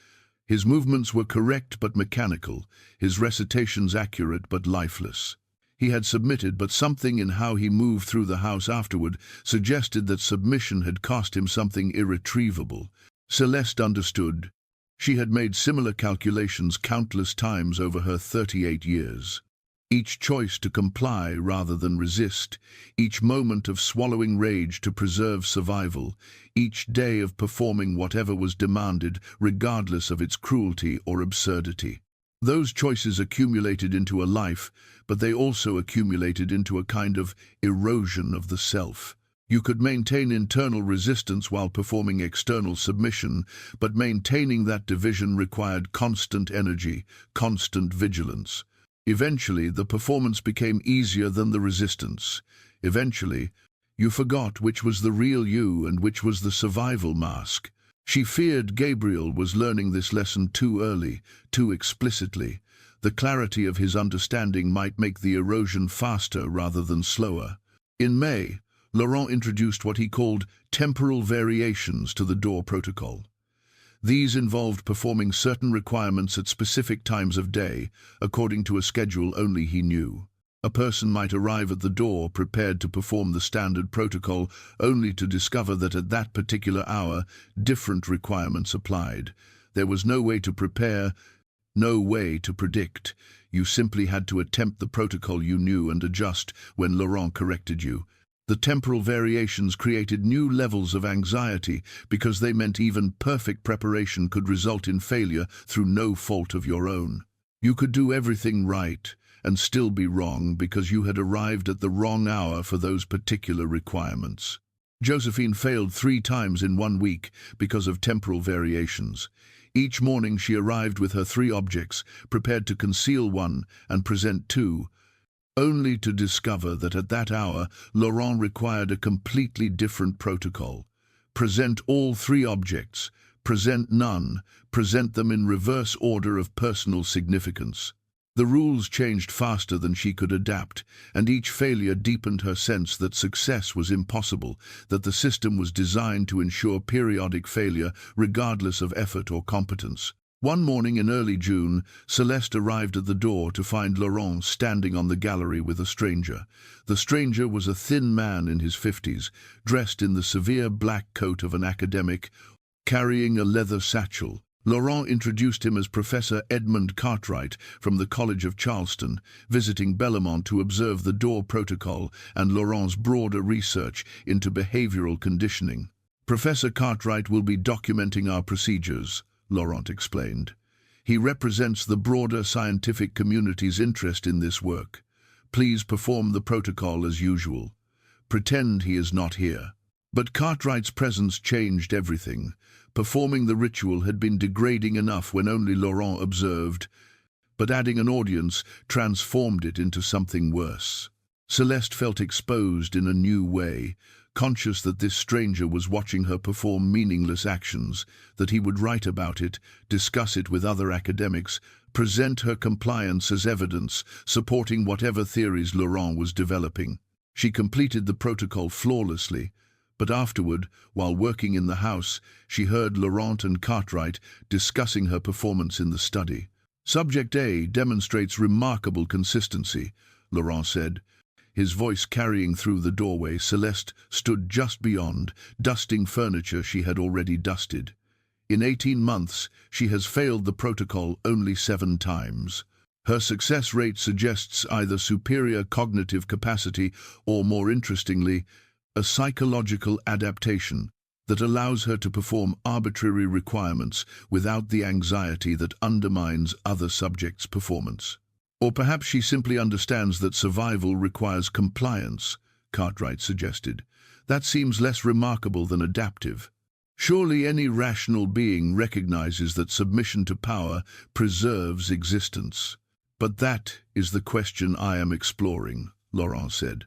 His movements were correct but mechanical, his recitations accurate but lifeless. He had submitted, but something in how he moved through the house afterward suggested that submission had cost him something irretrievable. Celeste understood. She had made similar calculations countless times over her 38 years. Each choice to comply rather than resist, each moment of swallowing rage to preserve survival, each day of performing whatever was demanded regardless of its cruelty or absurdity. Those choices accumulated into a life, but they also accumulated into a kind of erosion of the self. You could maintain internal resistance while performing external submission, but maintaining that division required constant energy, constant vigilance. Eventually, the performance became easier than the resistance. Eventually, you forgot which was the real you and which was the survival mask. She feared Gabriel was learning this lesson too early, too explicitly. The clarity of his understanding might make the erosion faster rather than slower. In May, Laurent introduced what he called temporal variations to the door protocol. These involved performing certain requirements at specific times of day, according to a schedule only he knew. A person might arrive at the door prepared to perform the standard protocol, only to discover that at that particular hour, different requirements applied. There was no way to prepare, no way to predict. You simply had to attempt the protocol you knew and adjust when Laurent corrected you. The temporal variations created new levels of anxiety because they meant even perfect preparation could result in failure through no fault of your own. You could do everything right and still be wrong because you had arrived at the wrong hour for those particular requirements. Josephine failed 3 times in 1 week because of temporal variations. Each morning she arrived with her 3 objects, prepared to conceal 1 and present 2, only to discover that at that hour Laurent required a completely different protocol. Present all 3 objects, present none, present them in reverse order of personal significance. The rules changed faster than she could adapt, and each failure deepened her sense that success was impossible, that the system was designed to ensure periodic failure regardless of effort or competence. One morning in early June, Celeste arrived at the door to find Laurent standing on the gallery with a stranger. The stranger was a thin man in his 50s, dressed in the severe black coat of an academic, carrying a leather satchel. Laurent introduced him as Professor Edmund Cartwright from the College of Charleston, visiting Bellmont to observe the door protocol and Laurent's broader research into behavioral conditioning. Professor Cartwright will be documenting our procedures, Laurent explained. He represents the broader scientific community's interest in this work. Please perform the protocol as usual. Pretend he is not here. But Cartwright's presence changed everything. Performing the ritual had been degrading enough when only Laurent observed, but adding an audience transformed it into something worse. Celeste felt exposed in a new way, conscious that this stranger was watching her perform meaningless actions, that he would write about it, discuss it with other academics, present her compliance as evidence, supporting whatever theories Laurent was developing. She completed the protocol flawlessly, but afterward, while working in the house, she heard Laurent and Cartwright discussing her performance in the study. Subject A demonstrates remarkable consistency, Laurent said. His voice carrying through the doorway. Celeste stood just beyond, dusting furniture she had already dusted. In 18 months, she has failed the protocol only 7 times. Her success rate suggests either superior cognitive capacity or, more interestingly, a psychological adaptation that allows her to perform arbitrary requirements without the anxiety that undermines other subjects' performance. Or perhaps she simply understands that survival requires compliance, Cartwright suggested. That seems less remarkable than adaptive. Surely any rational being recognizes that submission to power preserves existence. But that is the question I am exploring, Laurent said.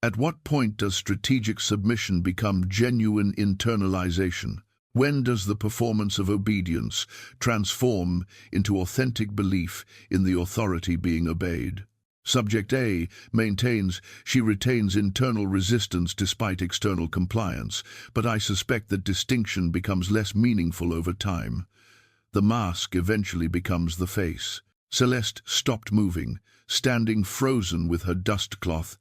At what point does strategic submission become genuine internalization? When does the performance of obedience transform into authentic belief in the authority being obeyed? Subject A maintains she retains internal resistance despite external compliance, but I suspect that distinction becomes less meaningful over time. The mask eventually becomes the face. Celeste stopped moving, standing frozen with her dust cloth,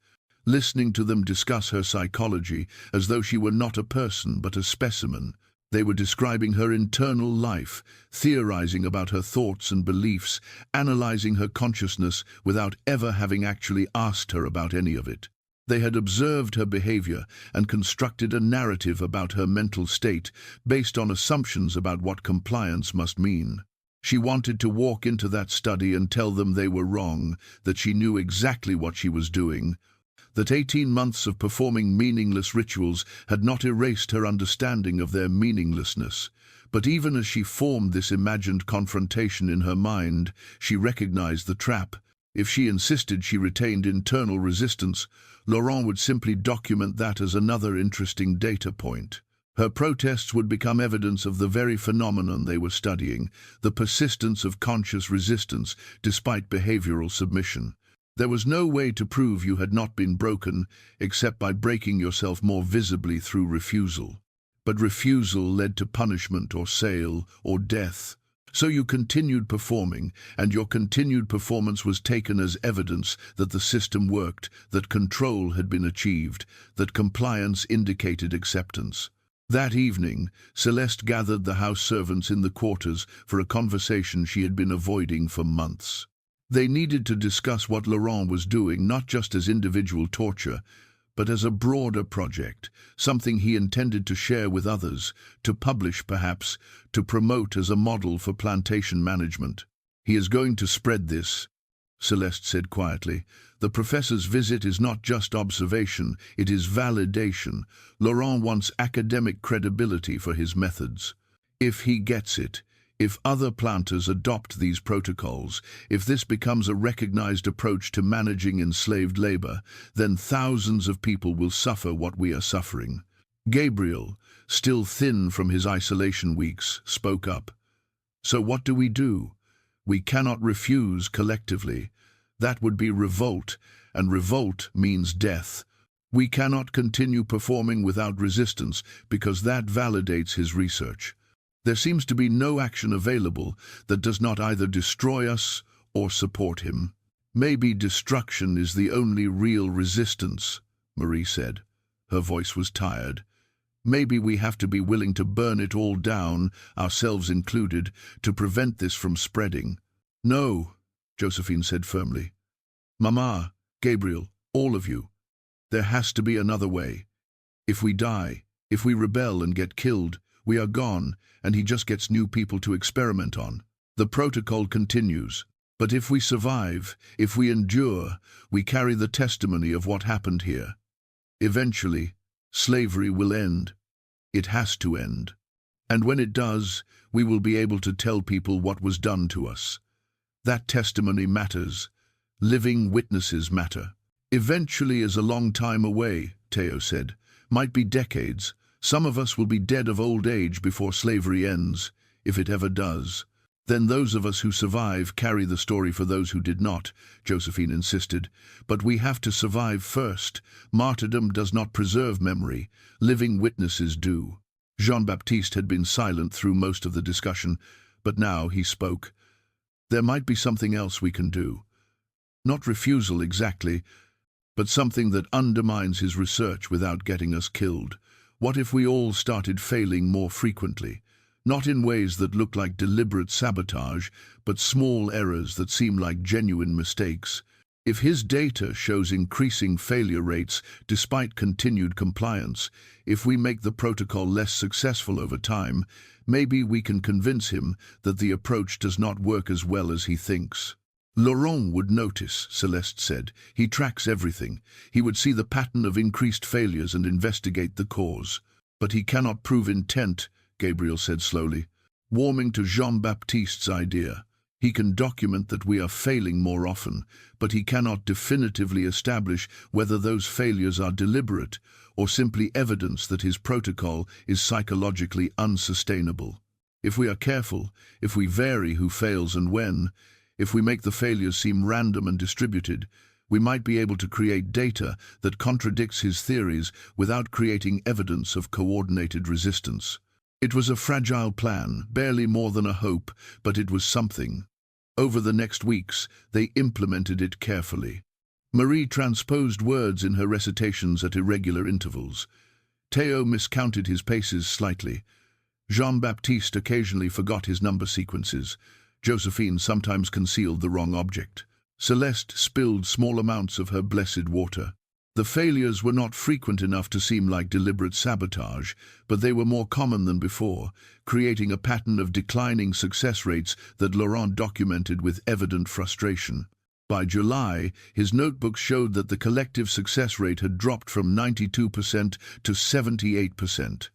listening to them discuss her psychology as though she were not a person but a specimen. They were describing her internal life, theorizing about her thoughts and beliefs, analyzing her consciousness without ever having actually asked her about any of it. They had observed her behavior and constructed a narrative about her mental state based on assumptions about what compliance must mean. She wanted to walk into that study and tell them they were wrong, that she knew exactly what she was doing, that 18 months of performing meaningless rituals had not erased her understanding of their meaninglessness. But even as she formed this imagined confrontation in her mind, she recognized the trap. If she insisted she retained internal resistance, Laurent would simply document that as another interesting data point. Her protests would become evidence of the very phenomenon they were studying, the persistence of conscious resistance despite behavioral submission. There was no way to prove you had not been broken except by breaking yourself more visibly through refusal. But refusal led to punishment or sale or death. So you continued performing, and your continued performance was taken as evidence that the system worked, that control had been achieved, that compliance indicated acceptance. That evening, Celeste gathered the house servants in the quarters for a conversation she had been avoiding for months. They needed to discuss what Laurent was doing, not just as individual torture, but as a broader project, something he intended to share with others, to publish perhaps, to promote as a model for plantation management. He is going to spread this, Celeste said quietly. The professor's visit is not just observation, it is validation. Laurent wants academic credibility for his methods. If he gets it, if other planters adopt these protocols, if this becomes a recognized approach to managing enslaved labor, then thousands of people will suffer what we are suffering. Gabriel, still thin from his isolation weeks, spoke up. So what do? We cannot refuse collectively. That would be revolt, and revolt means death. We cannot continue performing without resistance because that validates his research. There seems to be no action available that does not either destroy us or support him. Maybe destruction is the only real resistance, Marie said. Her voice was tired. Maybe we have to be willing to burn it all down, ourselves included, to prevent this from spreading. No, Josephine said firmly. Mama, Gabriel, all of you. There has to be another way. If we die, if we rebel and get killed, we are gone, and he just gets new people to experiment on. The protocol continues. But if we survive, if we endure, we carry the testimony of what happened here. Eventually, slavery will end. It has to end. And when it does, we will be able to tell people what was done to us. That testimony matters. Living witnesses matter. Eventually is a long time away, Theo said. Might be decades. Some of us will be dead of old age before slavery ends, if it ever does. Then those of us who survive carry the story for those who did not, Josephine insisted. But we have to survive first. Martyrdom does not preserve memory. Living witnesses do. Jean-Baptiste had been silent through most of the discussion, but now he spoke. There might be something else we can do. Not refusal exactly, but something that undermines his research without getting us killed. What if we all started failing more frequently? Not in ways that look like deliberate sabotage, but small errors that seem like genuine mistakes. If his data shows increasing failure rates despite continued compliance, if we make the protocol less successful over time, maybe we can convince him that the approach does not work as well as he thinks. Laurent would notice, Celeste said. He tracks everything. He would see the pattern of increased failures and investigate the cause. But he cannot prove intent, Gabriel said slowly, warming to Jean-Baptiste's idea. He can document that we are failing more often, but he cannot definitively establish whether those failures are deliberate or simply evidence that his protocol is psychologically unsustainable. If we are careful, if we vary who fails and when, if we make the failures seem random and distributed, we might be able to create data that contradicts his theories without creating evidence of coordinated resistance. It was a fragile plan, barely more than a hope, but it was something. Over the next weeks, they implemented it carefully. Marie transposed words in her recitations at irregular intervals. Theo miscounted his paces slightly. Jean-Baptiste occasionally forgot his number sequences. Josephine sometimes concealed the wrong object. Celeste spilled small amounts of her blessed water. The failures were not frequent enough to seem like deliberate sabotage, but they were more common than before, creating a pattern of declining success rates that Laurent documented with evident frustration. By July, his notebook showed that the collective success rate had dropped from 92% to 78%.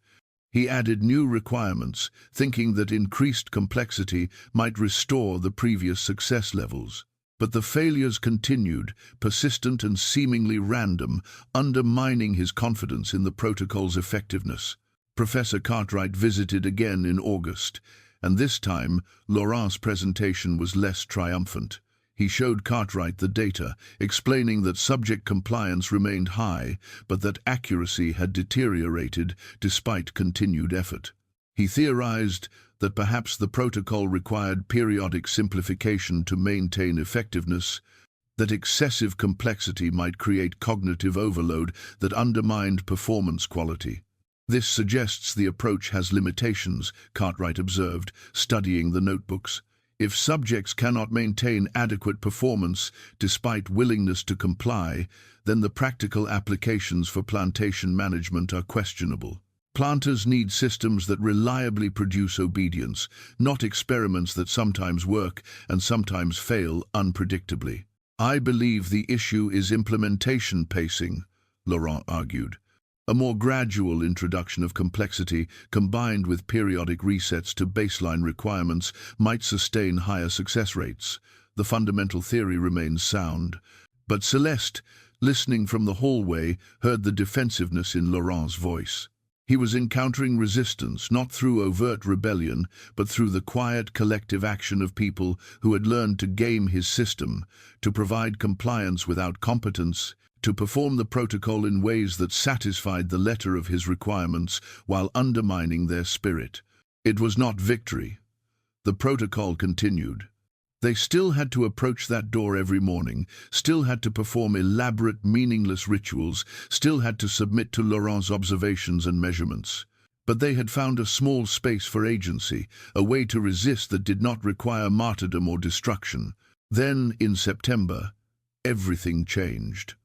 He added new requirements, thinking that increased complexity might restore the previous success levels. But the failures continued, persistent and seemingly random, undermining his confidence in the protocol's effectiveness. Professor Cartwright visited again in August, and this time Laurent's presentation was less triumphant. He showed Cartwright the data, explaining that subject compliance remained high, but that accuracy had deteriorated despite continued effort. He theorized that perhaps the protocol required periodic simplification to maintain effectiveness, that excessive complexity might create cognitive overload that undermined performance quality. This suggests the approach has limitations, Cartwright observed, studying the notebooks. If subjects cannot maintain adequate performance despite willingness to comply, then the practical applications for plantation management are questionable. Planters need systems that reliably produce obedience, not experiments that sometimes work and sometimes fail unpredictably. I believe the issue is implementation pacing, Laurent argued. A more gradual introduction of complexity combined with periodic resets to baseline requirements might sustain higher success rates. The fundamental theory remains sound. But Celeste, listening from the hallway, heard the defensiveness in Laurent's voice. He was encountering resistance not through overt rebellion, but through the quiet collective action of people who had learned to game his system, to provide compliance without competence, to perform the protocol in ways that satisfied the letter of his requirements while undermining their spirit. It was not victory. The protocol continued. They still had to approach that door every morning, still had to perform elaborate, meaningless rituals, still had to submit to Laurent's observations and measurements. But they had found a small space for agency, a way to resist that did not require martyrdom or destruction. Then, in September, everything changed.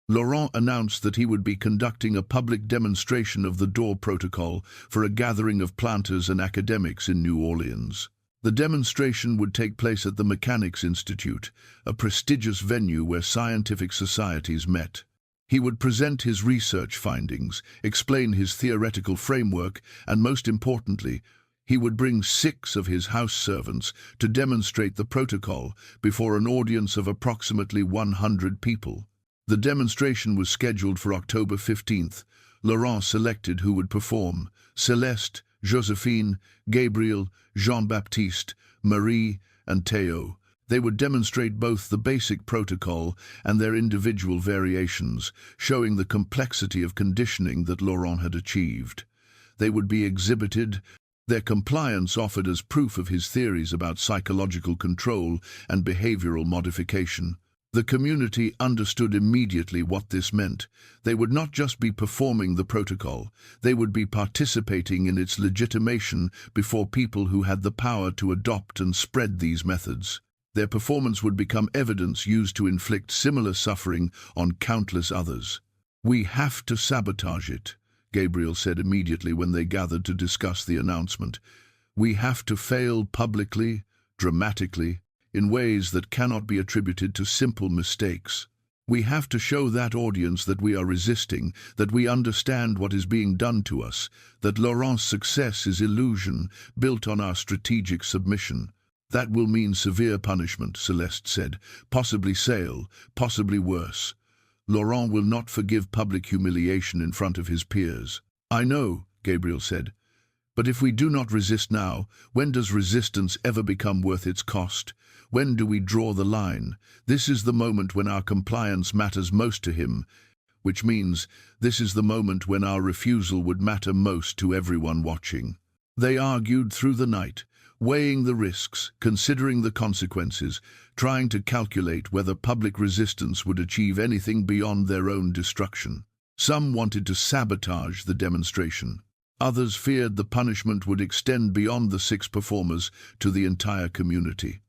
Laurent announced that he would be conducting a public demonstration of the door protocol for a gathering of planters and academics in New Orleans. The demonstration would take place at the Mechanics Institute, a prestigious venue where scientific societies met. He would present his research findings, explain his theoretical framework, and most importantly, he would bring 6 of his house servants to demonstrate the protocol before an audience of approximately 100 people. The demonstration was scheduled for October 15th. Laurent selected who would perform: Celeste, Josephine, Gabriel, Jean-Baptiste, Marie, and Théo. They would demonstrate both the basic protocol and their individual variations, showing the complexity of conditioning that Laurent had achieved. They would be exhibited, their compliance offered as proof of his theories about psychological control and behavioral modification. The community understood immediately what this meant. They would not just be performing the protocol, they would be participating in its legitimation before people who had the power to adopt and spread these methods. Their performance would become evidence used to inflict similar suffering on countless others. "We have to sabotage it," Gabriel said immediately when they gathered to discuss the announcement. "We have to fail publicly, dramatically, in ways that cannot be attributed to simple mistakes. We have to show that audience that we are resisting, that we understand what is being done to us, that Laurent's success is illusion, built on our strategic submission. That will mean severe punishment," Celeste said, "possibly sale, possibly worse. Laurent will not forgive public humiliation in front of his peers." "I know," Gabriel said, "but if we do not resist now, when does resistance ever become worth its cost? When do we draw the line? This is the moment when our compliance matters most to him, which means this is the moment when our refusal would matter most to everyone watching." They argued through the night, weighing the risks, considering the consequences, trying to calculate whether public resistance would achieve anything beyond their own destruction. Some wanted to sabotage the demonstration. Others feared the punishment would extend beyond the 6 performers to the entire community.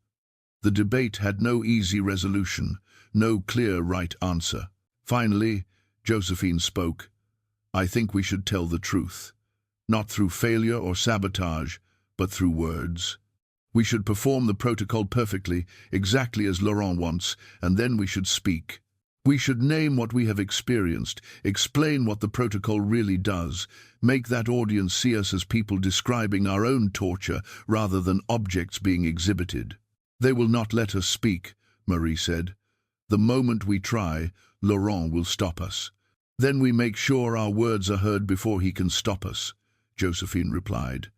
The debate had no easy resolution, no clear right answer. Finally, Josephine spoke. "I think we should tell the truth, not through failure or sabotage, but through words. We should perform the protocol perfectly, exactly as Laurent wants, and then we should speak. We should name what we have experienced, explain what the protocol really does, make that audience see us as people describing our own torture rather than objects being exhibited." "They will not let us speak," Marie said. "The moment we try, Laurent will stop us. Then we make sure our words are heard before he can stop us," Josephine replied.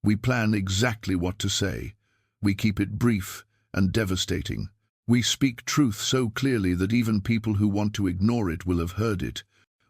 "We plan exactly what to say. We keep it brief and devastating. We speak truth so clearly that even people who want to ignore it will have heard it.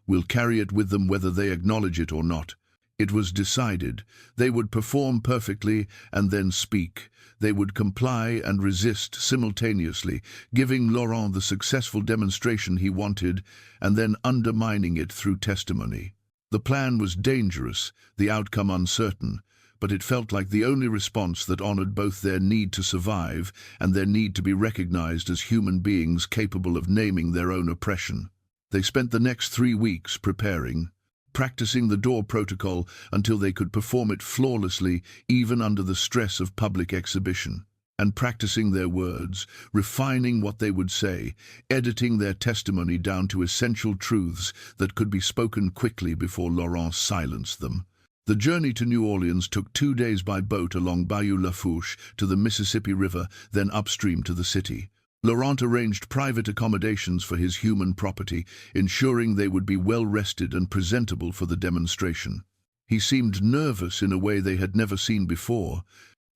We'll carry it with them whether they acknowledge it or not." It was decided. They would perform perfectly and then speak. They would comply and resist simultaneously, giving Laurent the successful demonstration he wanted and then undermining it through testimony. The plan was dangerous, the outcome uncertain, but it felt like the only response that honored both their need to survive and their need to be recognized as human beings capable of naming their own oppression. They spent the next 3 weeks preparing, practicing the door protocol until they could perform it flawlessly even under the stress of public exhibition. and practicing their words, refining what they would say, editing their testimony down to essential truths that could be spoken quickly before Laurent silenced them. The journey to New Orleans took 2 days by boat along Bayou Lafourche to the Mississippi River, then upstream to the city. Laurent arranged private accommodations for his human property, ensuring they would be well rested and presentable for the demonstration. He seemed nervous in a way they had never seen before,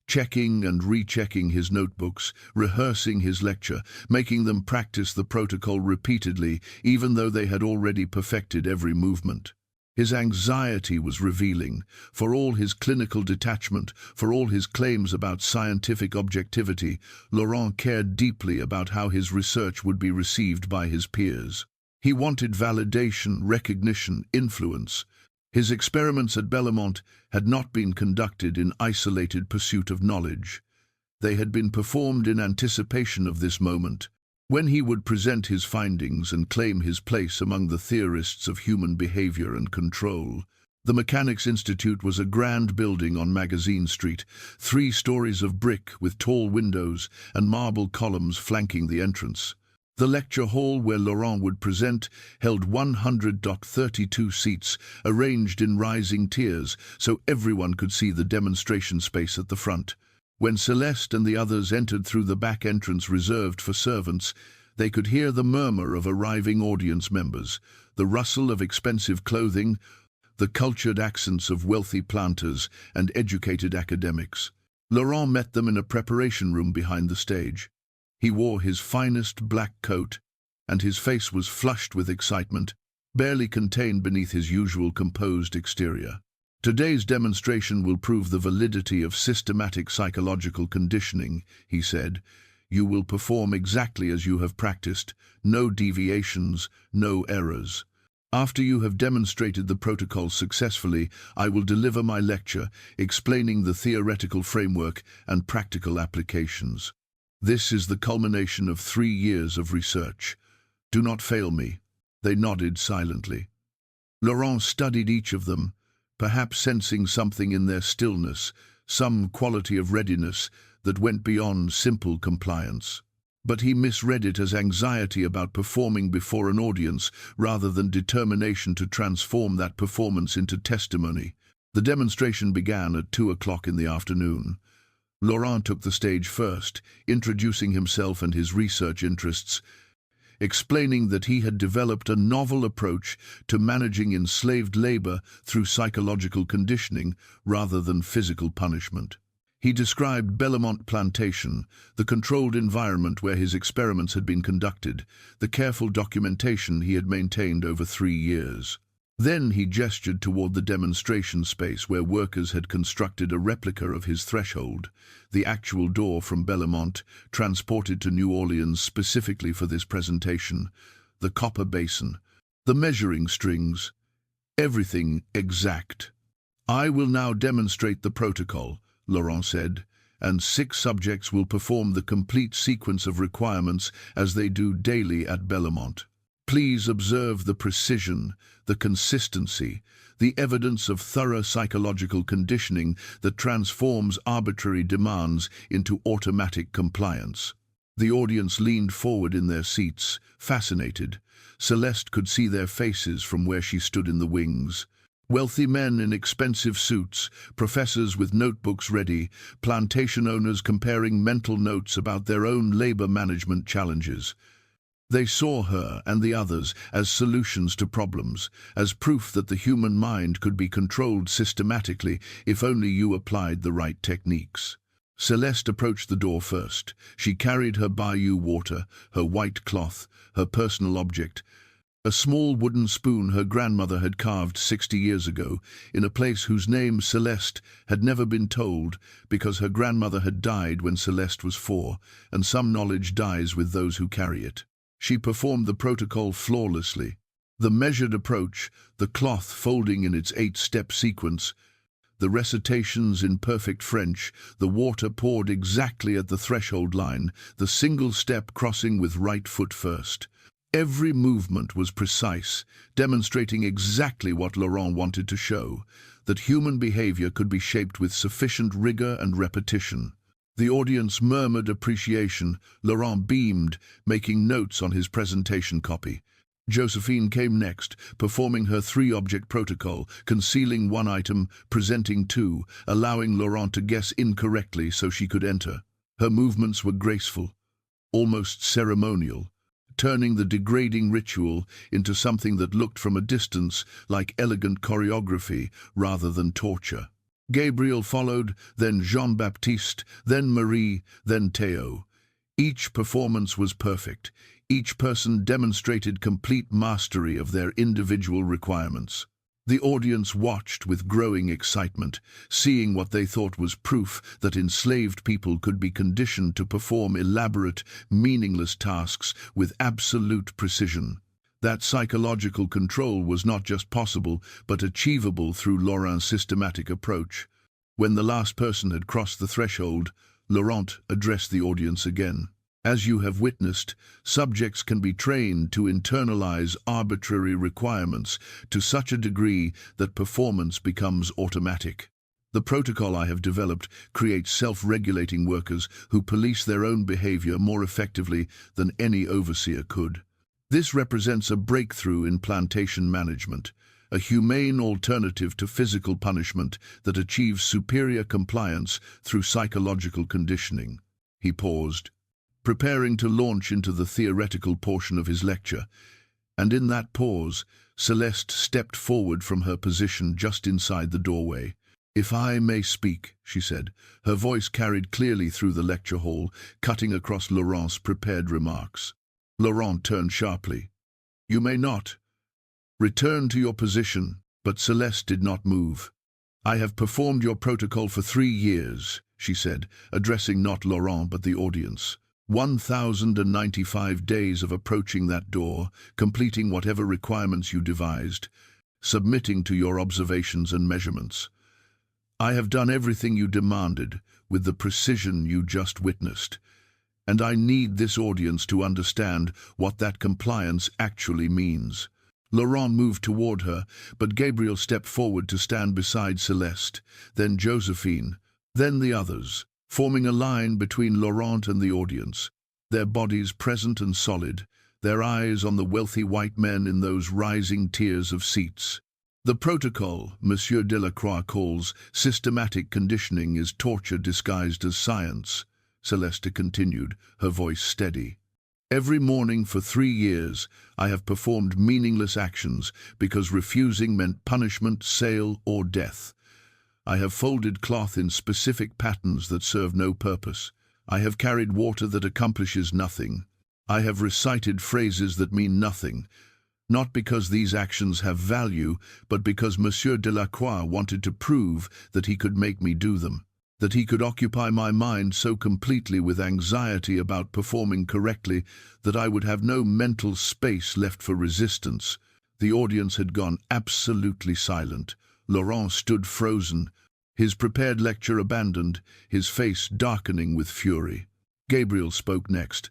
checking and rechecking his notebooks, rehearsing his lecture, making them practice the protocol repeatedly, even though they had already perfected every movement. His anxiety was revealing. For all his clinical detachment, for all his claims about scientific objectivity, Laurent cared deeply about how his research would be received by his peers. He wanted validation, recognition, influence. His experiments at Bellemont had not been conducted in isolated pursuit of knowledge. They had been performed in anticipation of this moment, when he would present his findings and claim his place among the theorists of human behavior and control. The Mechanics Institute was a grand building on Magazine Street, 3 stories of brick with tall windows and marble columns flanking the entrance. The lecture hall where Laurent would present held 132 seats, arranged in rising tiers, so everyone could see the demonstration space at the front. When Celeste and the others entered through the back entrance reserved for servants, they could hear the murmur of arriving audience members, the rustle of expensive clothing, the cultured accents of wealthy planters and educated academics. Laurent met them in a preparation room behind the stage. He wore his finest black coat, and his face was flushed with excitement, barely contained beneath his usual composed exterior. "Today's demonstration will prove the validity of systematic psychological conditioning," he said. "You will perform exactly as you have practiced, no deviations, no errors. After you have demonstrated the protocol successfully, I will deliver my lecture, explaining the theoretical framework and practical applications. This is the culmination of 3 years of research. Do not fail me." They nodded silently. Laurent studied each of them, perhaps sensing something in their stillness, some quality of readiness that went beyond simple compliance. But he misread it as anxiety about performing before an audience rather than determination to transform that performance into testimony. The demonstration began at 2 o'clock in the afternoon. Laurent took the stage first, introducing himself and his research interests, explaining that he had developed a novel approach to managing enslaved labor through psychological conditioning rather than physical punishment. He described Bellemont Plantation, the controlled environment where his experiments had been conducted, the careful documentation he had maintained over 3 years. Then he gestured toward the demonstration space where workers had constructed a replica of his threshold, the actual door from Bellemont, transported to New Orleans specifically for this presentation, the copper basin, the measuring strings, everything exact. "I will now demonstrate the protocol," Laurent said, "and 6 subjects will perform the complete sequence of requirements as they do daily at Bellemont. Please observe the precision, the consistency, the evidence of thorough psychological conditioning that transforms arbitrary demands into automatic compliance." The audience leaned forward in their seats, fascinated. Celeste could see their faces from where she stood in the wings. Wealthy men in expensive suits, professors with notebooks ready, plantation owners comparing mental notes about their own labor management challenges. They saw her and the others as solutions to problems, as proof that the human mind could be controlled systematically if only you applied the right techniques. Celeste approached the door first. She carried her bayou water, her white cloth, her personal object, a small wooden spoon her grandmother had carved 60 years ago, in a place whose name Celeste had never been told because her grandmother had died when Celeste was 4, and some knowledge dies with those who carry it. She performed the protocol flawlessly. The measured approach, the cloth folding in its 8-step sequence, the recitations in perfect French, the water poured exactly at the threshold line, the single step crossing with right foot first. Every movement was precise, demonstrating exactly what Laurent wanted to show, that human behavior could be shaped with sufficient rigor and repetition. The audience murmured appreciation. Laurent beamed, making notes on his presentation copy. Josephine came next, performing her three-object protocol, concealing one item, presenting two, allowing Laurent to guess incorrectly so she could enter. Her movements were graceful, almost ceremonial, turning the degrading ritual into something that looked from a distance like elegant choreography rather than torture. Gabriel followed, then Jean-Baptiste, then Marie, then Théo. Each performance was perfect. Each person demonstrated complete mastery of their individual requirements. The audience watched with growing excitement, seeing what they thought was proof that enslaved people could be conditioned to perform elaborate, meaningless tasks with absolute precision. That psychological control was not just possible, but achievable through Laurent's systematic approach. When the last person had crossed the threshold, Laurent addressed the audience again. As you have witnessed, subjects can be trained to internalize arbitrary requirements to such a degree that performance becomes automatic. The protocol I have developed creates self-regulating workers who police their own behavior more effectively than any overseer could. This represents a breakthrough in plantation management, a humane alternative to physical punishment that achieves superior compliance through psychological conditioning. He paused, preparing to launch into the theoretical portion of his lecture, and in that pause, Celeste stepped forward from her position just inside the doorway. "If I may speak," she said. Her voice carried clearly through the lecture hall, cutting across Laurent's prepared remarks. Laurent turned sharply. "You may not. Return to your position." But Celeste did not move. "I have performed your protocol for 3 years," she said, addressing not Laurent but the audience. 1,095 days of approaching that door, completing whatever requirements you devised, submitting to your observations and measurements. I have done everything you demanded, with the precision you just witnessed. And I need this audience to understand what that compliance actually means. Laurent moved toward her, but Gabriel stepped forward to stand beside Celeste, then Josephine, then the others, forming a line between Laurent and the audience, their bodies present and solid, their eyes on the wealthy white men in those rising tiers of seats. The protocol Monsieur Delacroix calls systematic conditioning is torture disguised as science, Celeste continued, her voice steady. Every morning for 3 years, I have performed meaningless actions because refusing meant punishment, sale, or death. I have folded cloth in specific patterns that serve no purpose. I have carried water that accomplishes nothing. I have recited phrases that mean nothing, not because these actions have value, but because Monsieur Delacroix wanted to prove that he could make me do them, that he could occupy my mind so completely with anxiety about performing correctly that I would have no mental space left for resistance. The audience had gone absolutely silent. Laurent stood frozen, his prepared lecture abandoned, his face darkening with fury. Gabriel spoke next.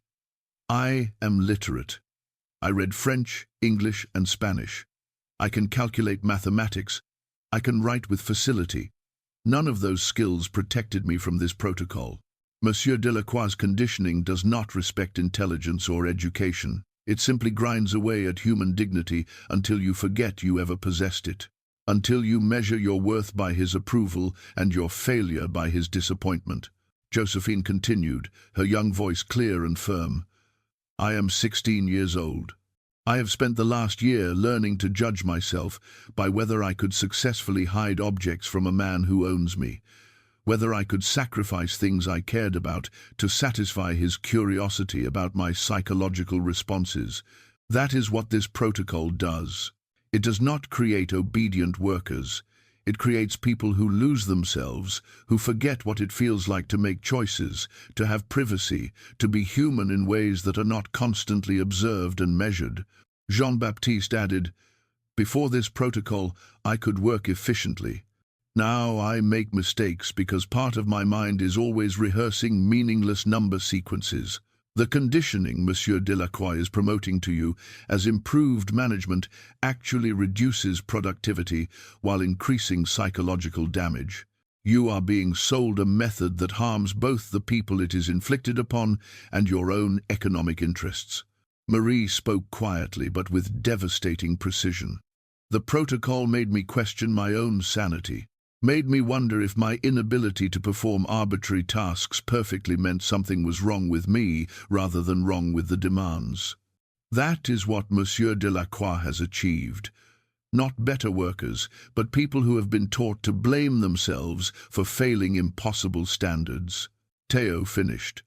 "I am literate. I read French, English, and Spanish. I can calculate mathematics. I can write with facility. None of those skills protected me from this protocol. Monsieur Delacroix's conditioning does not respect intelligence or education. It simply grinds away at human dignity until you forget you ever possessed it, until you measure your worth by his approval and your failure by his disappointment." Josephine continued, her young voice clear and firm. "I am 16 years old. I have spent the last year learning to judge myself by whether I could successfully hide objects from a man who owns me, whether I could sacrifice things I cared about to satisfy his curiosity about my psychological responses. That is what this protocol does. It does not create obedient workers. It creates people who lose themselves, who forget what it feels like to make choices, to have privacy, to be human in ways that are not constantly observed and measured." Jean-Baptiste added, "Before this protocol, I could work efficiently. Now I make mistakes because part of my mind is always rehearsing meaningless number sequences. The conditioning Monsieur Delacroix is promoting to you as improved management actually reduces productivity while increasing psychological damage. You are being sold a method that harms both the people it is inflicted upon and your own economic interests." Marie spoke quietly but with devastating precision. The protocol made me question my own sanity, made me wonder if my inability to perform arbitrary tasks perfectly meant something was wrong with me rather than wrong with the demands. That is what Monsieur Delacroix has achieved. Not better workers, but people who have been taught to blame themselves for failing impossible standards. Theo finished.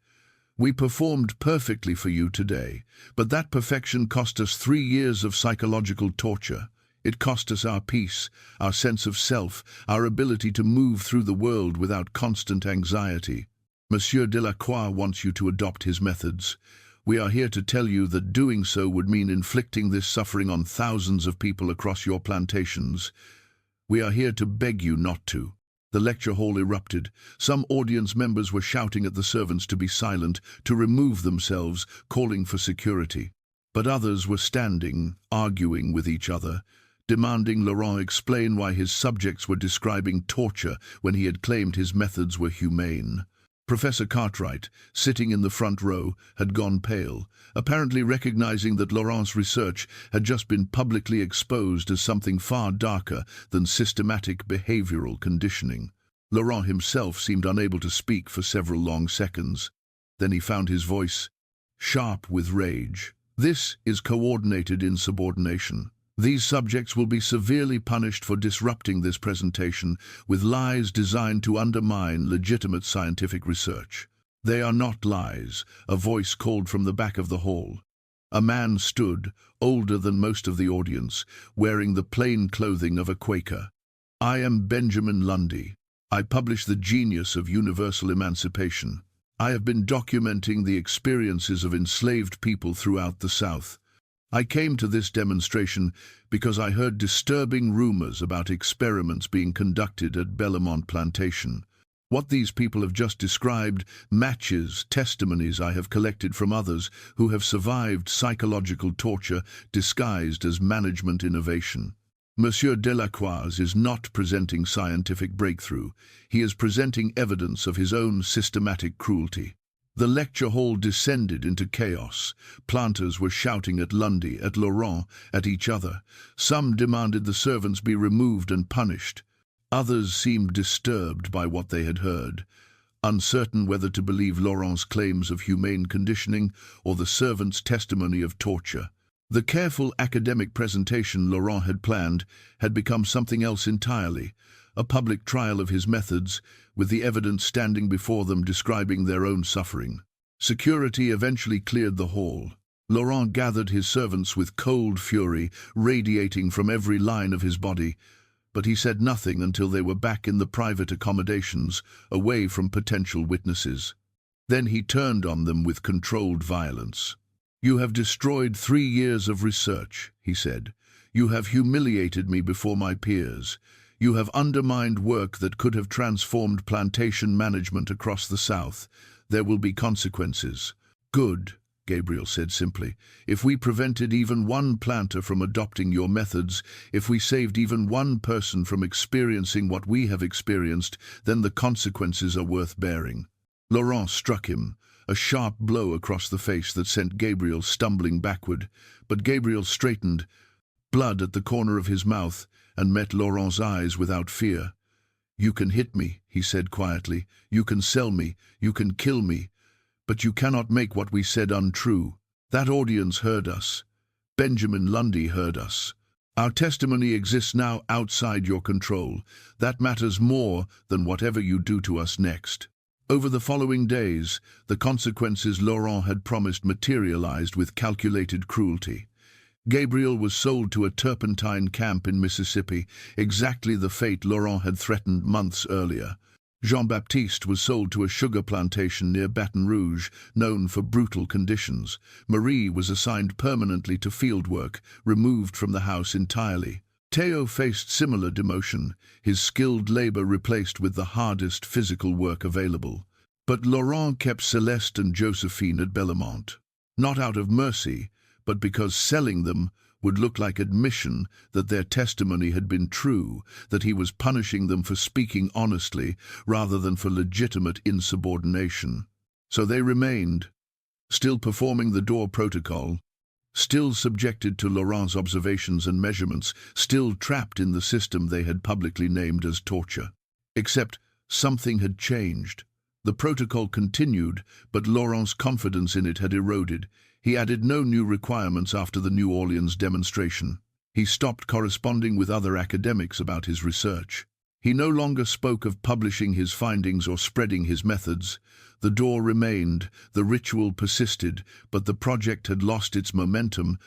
"We performed perfectly for you today, but that perfection cost us 3 years of psychological torture. It cost us our peace, our sense of self, our ability to move through the world without constant anxiety. Monsieur Delacroix wants you to adopt his methods. We are here to tell you that doing so would mean inflicting this suffering on thousands of people across your plantations. We are here to beg you not to." The lecture hall erupted. Some audience members were shouting at the servants to be silent, to remove themselves, calling for security. But others were standing, arguing with each other, demanding Laurent explain why his subjects were describing torture when he had claimed his methods were humane. Professor Cartwright, sitting in the front row, had gone pale, apparently recognizing that Laurent's research had just been publicly exposed as something far darker than systematic behavioral conditioning. Laurent himself seemed unable to speak for several long seconds. Then he found his voice, sharp with rage. "This is coordinated insubordination. These subjects will be severely punished for disrupting this presentation with lies designed to undermine legitimate scientific research." "They are not lies," a voice called from the back of the hall. A man stood, older than most of the audience, wearing the plain clothing of a Quaker. "I am Benjamin Lundy. I publish The Genius of Universal Emancipation. I have been documenting the experiences of enslaved people throughout the South. I came to this demonstration because I heard disturbing rumors about experiments being conducted at Bellemont Plantation. What these people have just described matches testimonies I have collected from others who have survived psychological torture disguised as management innovation. Monsieur Delacroix is not presenting scientific breakthrough. He is presenting evidence of his own systematic cruelty." The lecture hall descended into chaos. Planters were shouting at Lundy, at Laurent, at each other. Some demanded the servants be removed and punished. Others seemed disturbed by what they had heard, uncertain whether to believe Laurent's claims of humane conditioning or the servants' testimony of torture. The careful academic presentation Laurent had planned had become something else entirely, a public trial of his methods, with the evidence standing before them describing their own suffering. Security eventually cleared the hall. Laurent gathered his servants with cold fury radiating from every line of his body, but he said nothing until they were back in the private accommodations, away from potential witnesses. Then he turned on them with controlled violence. "You have destroyed 3 years of research," he said. "You have humiliated me before my peers. You have undermined work that could have transformed plantation management across the South. There will be consequences." "Good," Gabriel said simply. "If we prevented even one planter from adopting your methods, if we saved even one person from experiencing what we have experienced, then the consequences are worth bearing." Laurent struck him, a sharp blow across the face that sent Gabriel stumbling backward, but Gabriel straightened, blood at the corner of his mouth, and met Laurent's eyes without fear. "You can hit me," he said quietly. "You can sell me, you can kill me, but you cannot make what we said untrue. That audience heard us. Benjamin Lundy heard us. Our testimony exists now outside your control. That matters more than whatever you do to us next." Over the following days, the consequences Laurent had promised materialized with calculated cruelty. Gabriel was sold to a turpentine camp in Mississippi, exactly the fate Laurent had threatened months earlier. Jean-Baptiste was sold to a sugar plantation near Baton Rouge, known for brutal conditions. Marie was assigned permanently to field work, removed from the house entirely. Theo faced similar demotion, his skilled labor replaced with the hardest physical work available. But Laurent kept Celeste and Josephine at Bellemont, not out of mercy, but because selling them would look like admission that their testimony had been true, that he was punishing them for speaking honestly rather than for legitimate insubordination. So they remained, still performing the door protocol, still subjected to Laurent's observations and measurements, still trapped in the system they had publicly named as torture. Except something had changed. The protocol continued, but Laurent's confidence in it had eroded. He added no new requirements after the New Orleans demonstration. He stopped corresponding with other academics about his research. He no longer spoke of publishing his findings or spreading his methods. The door remained, the ritual persisted, but the project had lost its momentum,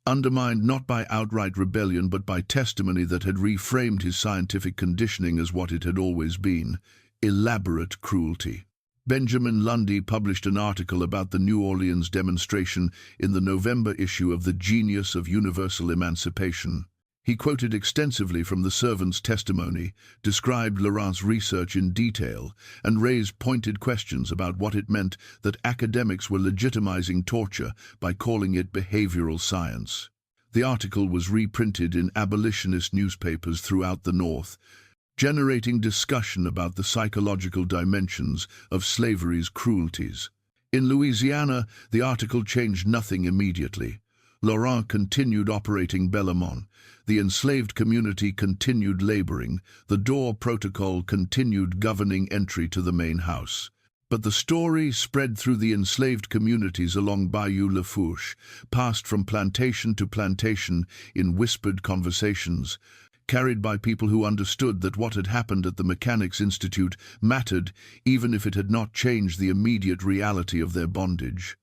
undermined not by outright rebellion but by testimony that had reframed his scientific conditioning as what it had always been: elaborate cruelty. Benjamin Lundy published an article about the New Orleans demonstration in the November issue of The Genius of Universal Emancipation. He quoted extensively from the servant's testimony, described Laurent's research in detail, and raised pointed questions about what it meant that academics were legitimizing torture by calling it behavioral science. The article was reprinted in abolitionist newspapers throughout the North, generating discussion about the psychological dimensions of slavery's cruelties. In Louisiana, the article changed nothing immediately. Laurent continued operating Bellemont. The enslaved community continued laboring. The door protocol continued governing entry to the main house. But the story spread through the enslaved communities along Bayou Lafourche, passed from plantation to plantation in whispered conversations, carried by people who understood that what had happened at the Mechanics' Institute mattered, even if it had not changed the immediate reality of their bondage.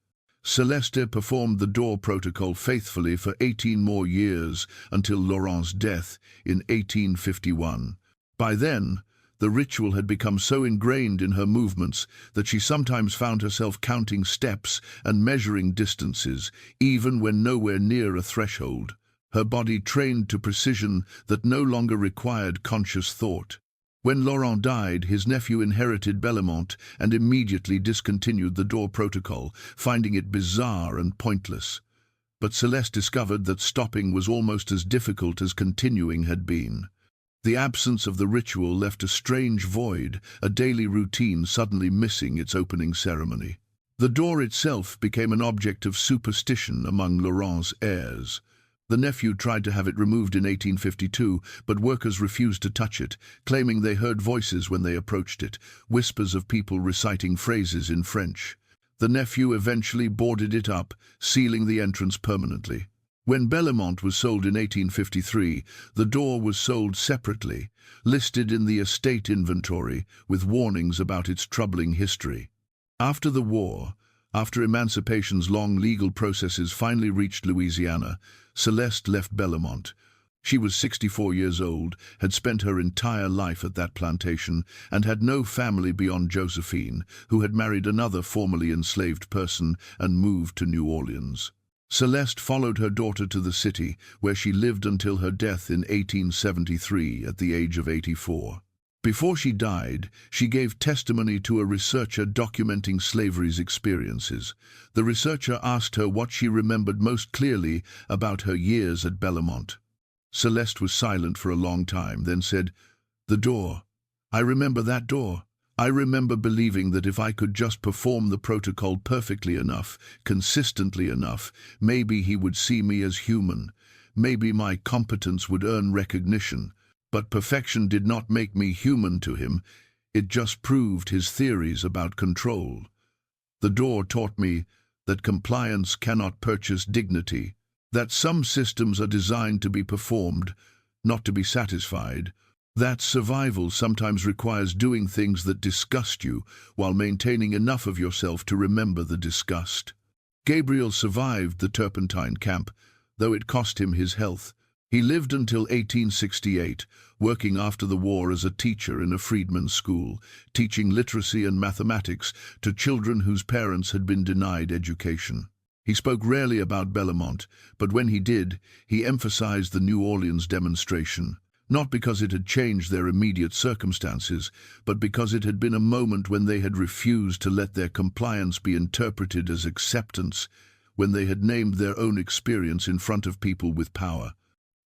Celeste performed the door protocol faithfully for 18 more years until Laurent's death in 1851. By then, the ritual had become so ingrained in her movements that she sometimes found herself counting steps and measuring distances, even when nowhere near a threshold. Her body trained to precision that no longer required conscious thought. When Laurent died, his nephew inherited Bellmont and immediately discontinued the door protocol, finding it bizarre and pointless. But Celeste discovered that stopping was almost as difficult as continuing had been. The absence of the ritual left a strange void, a daily routine suddenly missing its opening ceremony. The door itself became an object of superstition among Laurent's heirs. The nephew tried to have it removed in 1852, but workers refused to touch it, claiming they heard voices when they approached it, whispers of people reciting phrases in French. The nephew eventually boarded it up, sealing the entrance permanently. When Bellmont was sold in 1853, the door was sold separately, listed in the estate inventory, with warnings about its troubling history. After the war, after emancipation's long legal processes finally reached Louisiana, Celeste left Bellemont. She was 64 years old, had spent her entire life at that plantation, and had no family beyond Josephine, who had married another formerly enslaved person and moved to New Orleans. Celeste followed her daughter to the city, where she lived until her death in 1873 at the age of 84. Before she died, she gave testimony to a researcher documenting slavery's experiences. The researcher asked her what she remembered most clearly about her years at Bellemont. Celeste was silent for a long time, then said, "The door. I remember that door. I remember believing that if I could just perform the protocol perfectly enough, consistently enough, maybe he would see me as human. Maybe my competence would earn recognition. But perfection did not make me human to him. It just proved his theories about control. The door taught me that compliance cannot purchase dignity, that some systems are designed to be performed, not to be satisfied, that survival sometimes requires doing things that disgust you while maintaining enough of yourself to remember the disgust." Gabriel survived the turpentine camp, though it cost him his health. He lived until 1868, working after the war as a teacher in a freedmen's school, teaching literacy and mathematics to children whose parents had been denied education. He spoke rarely about Bellemont, but when he did, he emphasized the New Orleans demonstration, not because it had changed their immediate circumstances, but because it had been a moment when they had refused to let their compliance be interpreted as acceptance, when they had named their own experience in front of people with power.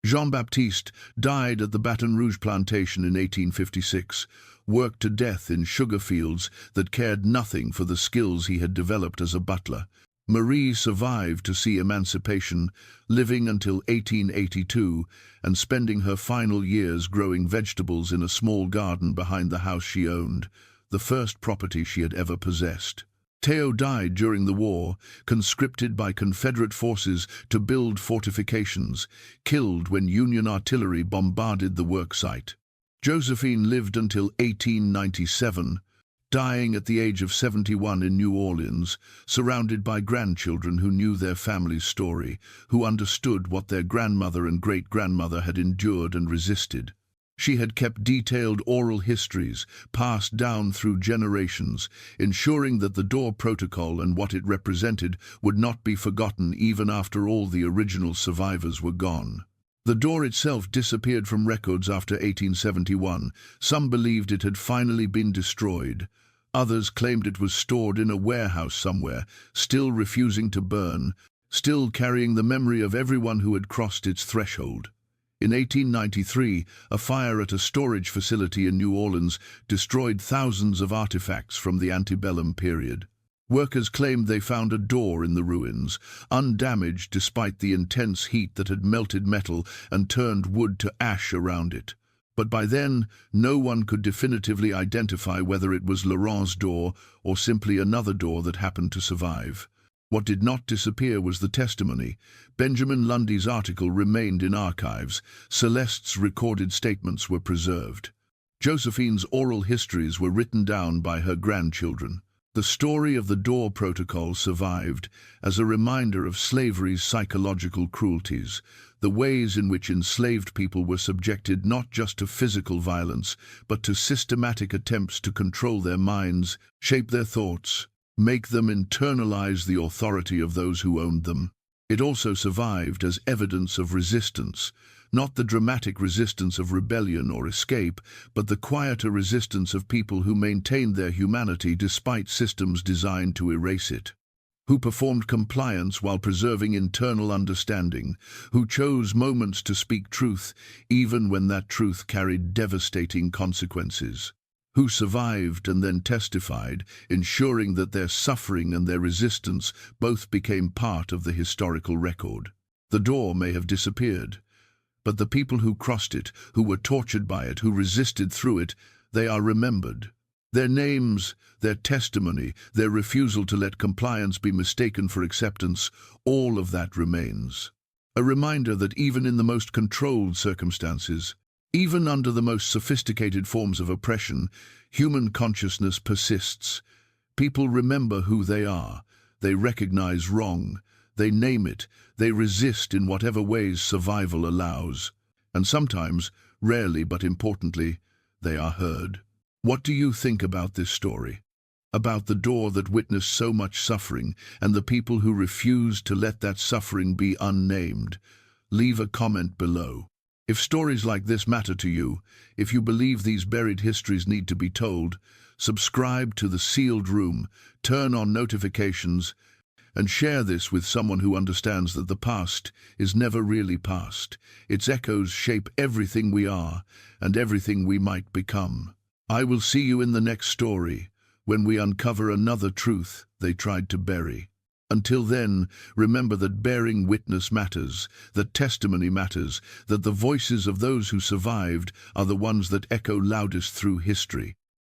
Jean-Baptiste died at the Baton Rouge plantation in 1856, worked to death in sugar fields that cared nothing for the skills he had developed as a butler. Marie survived to see emancipation, living until 1882 and spending her final years growing vegetables in a small garden behind the house she owned, the first property she had ever possessed. Theo died during the war, conscripted by Confederate forces to build fortifications, killed when Union artillery bombarded the work site. Josephine lived until 1897, dying at the age of 71 in New Orleans, surrounded by grandchildren who knew their family's story, who understood what their grandmother and great-grandmother had endured and resisted. She had kept detailed oral histories, passed down through generations, ensuring that the door protocol and what it represented would not be forgotten even after all the original survivors were gone. The door itself disappeared from records after 1871. Some believed it had finally been destroyed. Others claimed it was stored in a warehouse somewhere, still refusing to burn, still carrying the memory of everyone who had crossed its threshold. In 1893, a fire at a storage facility in New Orleans destroyed thousands of artifacts from the Antebellum period. Workers claimed they found a door in the ruins, undamaged despite the intense heat that had melted metal and turned wood to ash around it. But by then, no one could definitively identify whether it was Laurent's door or simply another door that happened to survive. What did not disappear was the testimony. Benjamin Lundy's article remained in archives. Celeste's recorded statements were preserved. Josephine's oral histories were written down by her grandchildren. The story of the door protocol survived as a reminder of slavery's psychological cruelties, the ways in which enslaved people were subjected not just to physical violence, but to systematic attempts to control their minds, shape their thoughts, make them internalize the authority of those who owned them. It also survived as evidence of resistance, not the dramatic resistance of rebellion or escape, but the quieter resistance of people who maintained their humanity despite systems designed to erase it, who performed compliance while preserving internal understanding, who chose moments to speak truth even when that truth carried devastating consequences, who survived and then testified, ensuring that their suffering and their resistance both became part of the historical record. The door may have disappeared, but the people who crossed it, who were tortured by it, who resisted through it, they are remembered. Their names, their testimony, their refusal to let compliance be mistaken for acceptance, all of that remains. A reminder that even in the most controlled circumstances, even under the most sophisticated forms of oppression, human consciousness persists. People remember who they are. They recognize wrong. They name it. They resist in whatever ways survival allows. And sometimes, rarely but importantly, they are heard. What do you think about this story? About the door that witnessed so much suffering and the people who refused to let that suffering be unnamed? Leave a comment below. If stories like this matter to you, if you believe these buried histories need to be told, subscribe to The Sealed Room, turn on notifications, and share this with someone who understands that the past is never really past. Its echoes shape everything we are and everything we might become. I will see you in the next story, when we uncover another truth they tried to bury. Until then, remember that bearing witness matters, that testimony matters, that the voices of those who survived are the ones that echo loudest through history.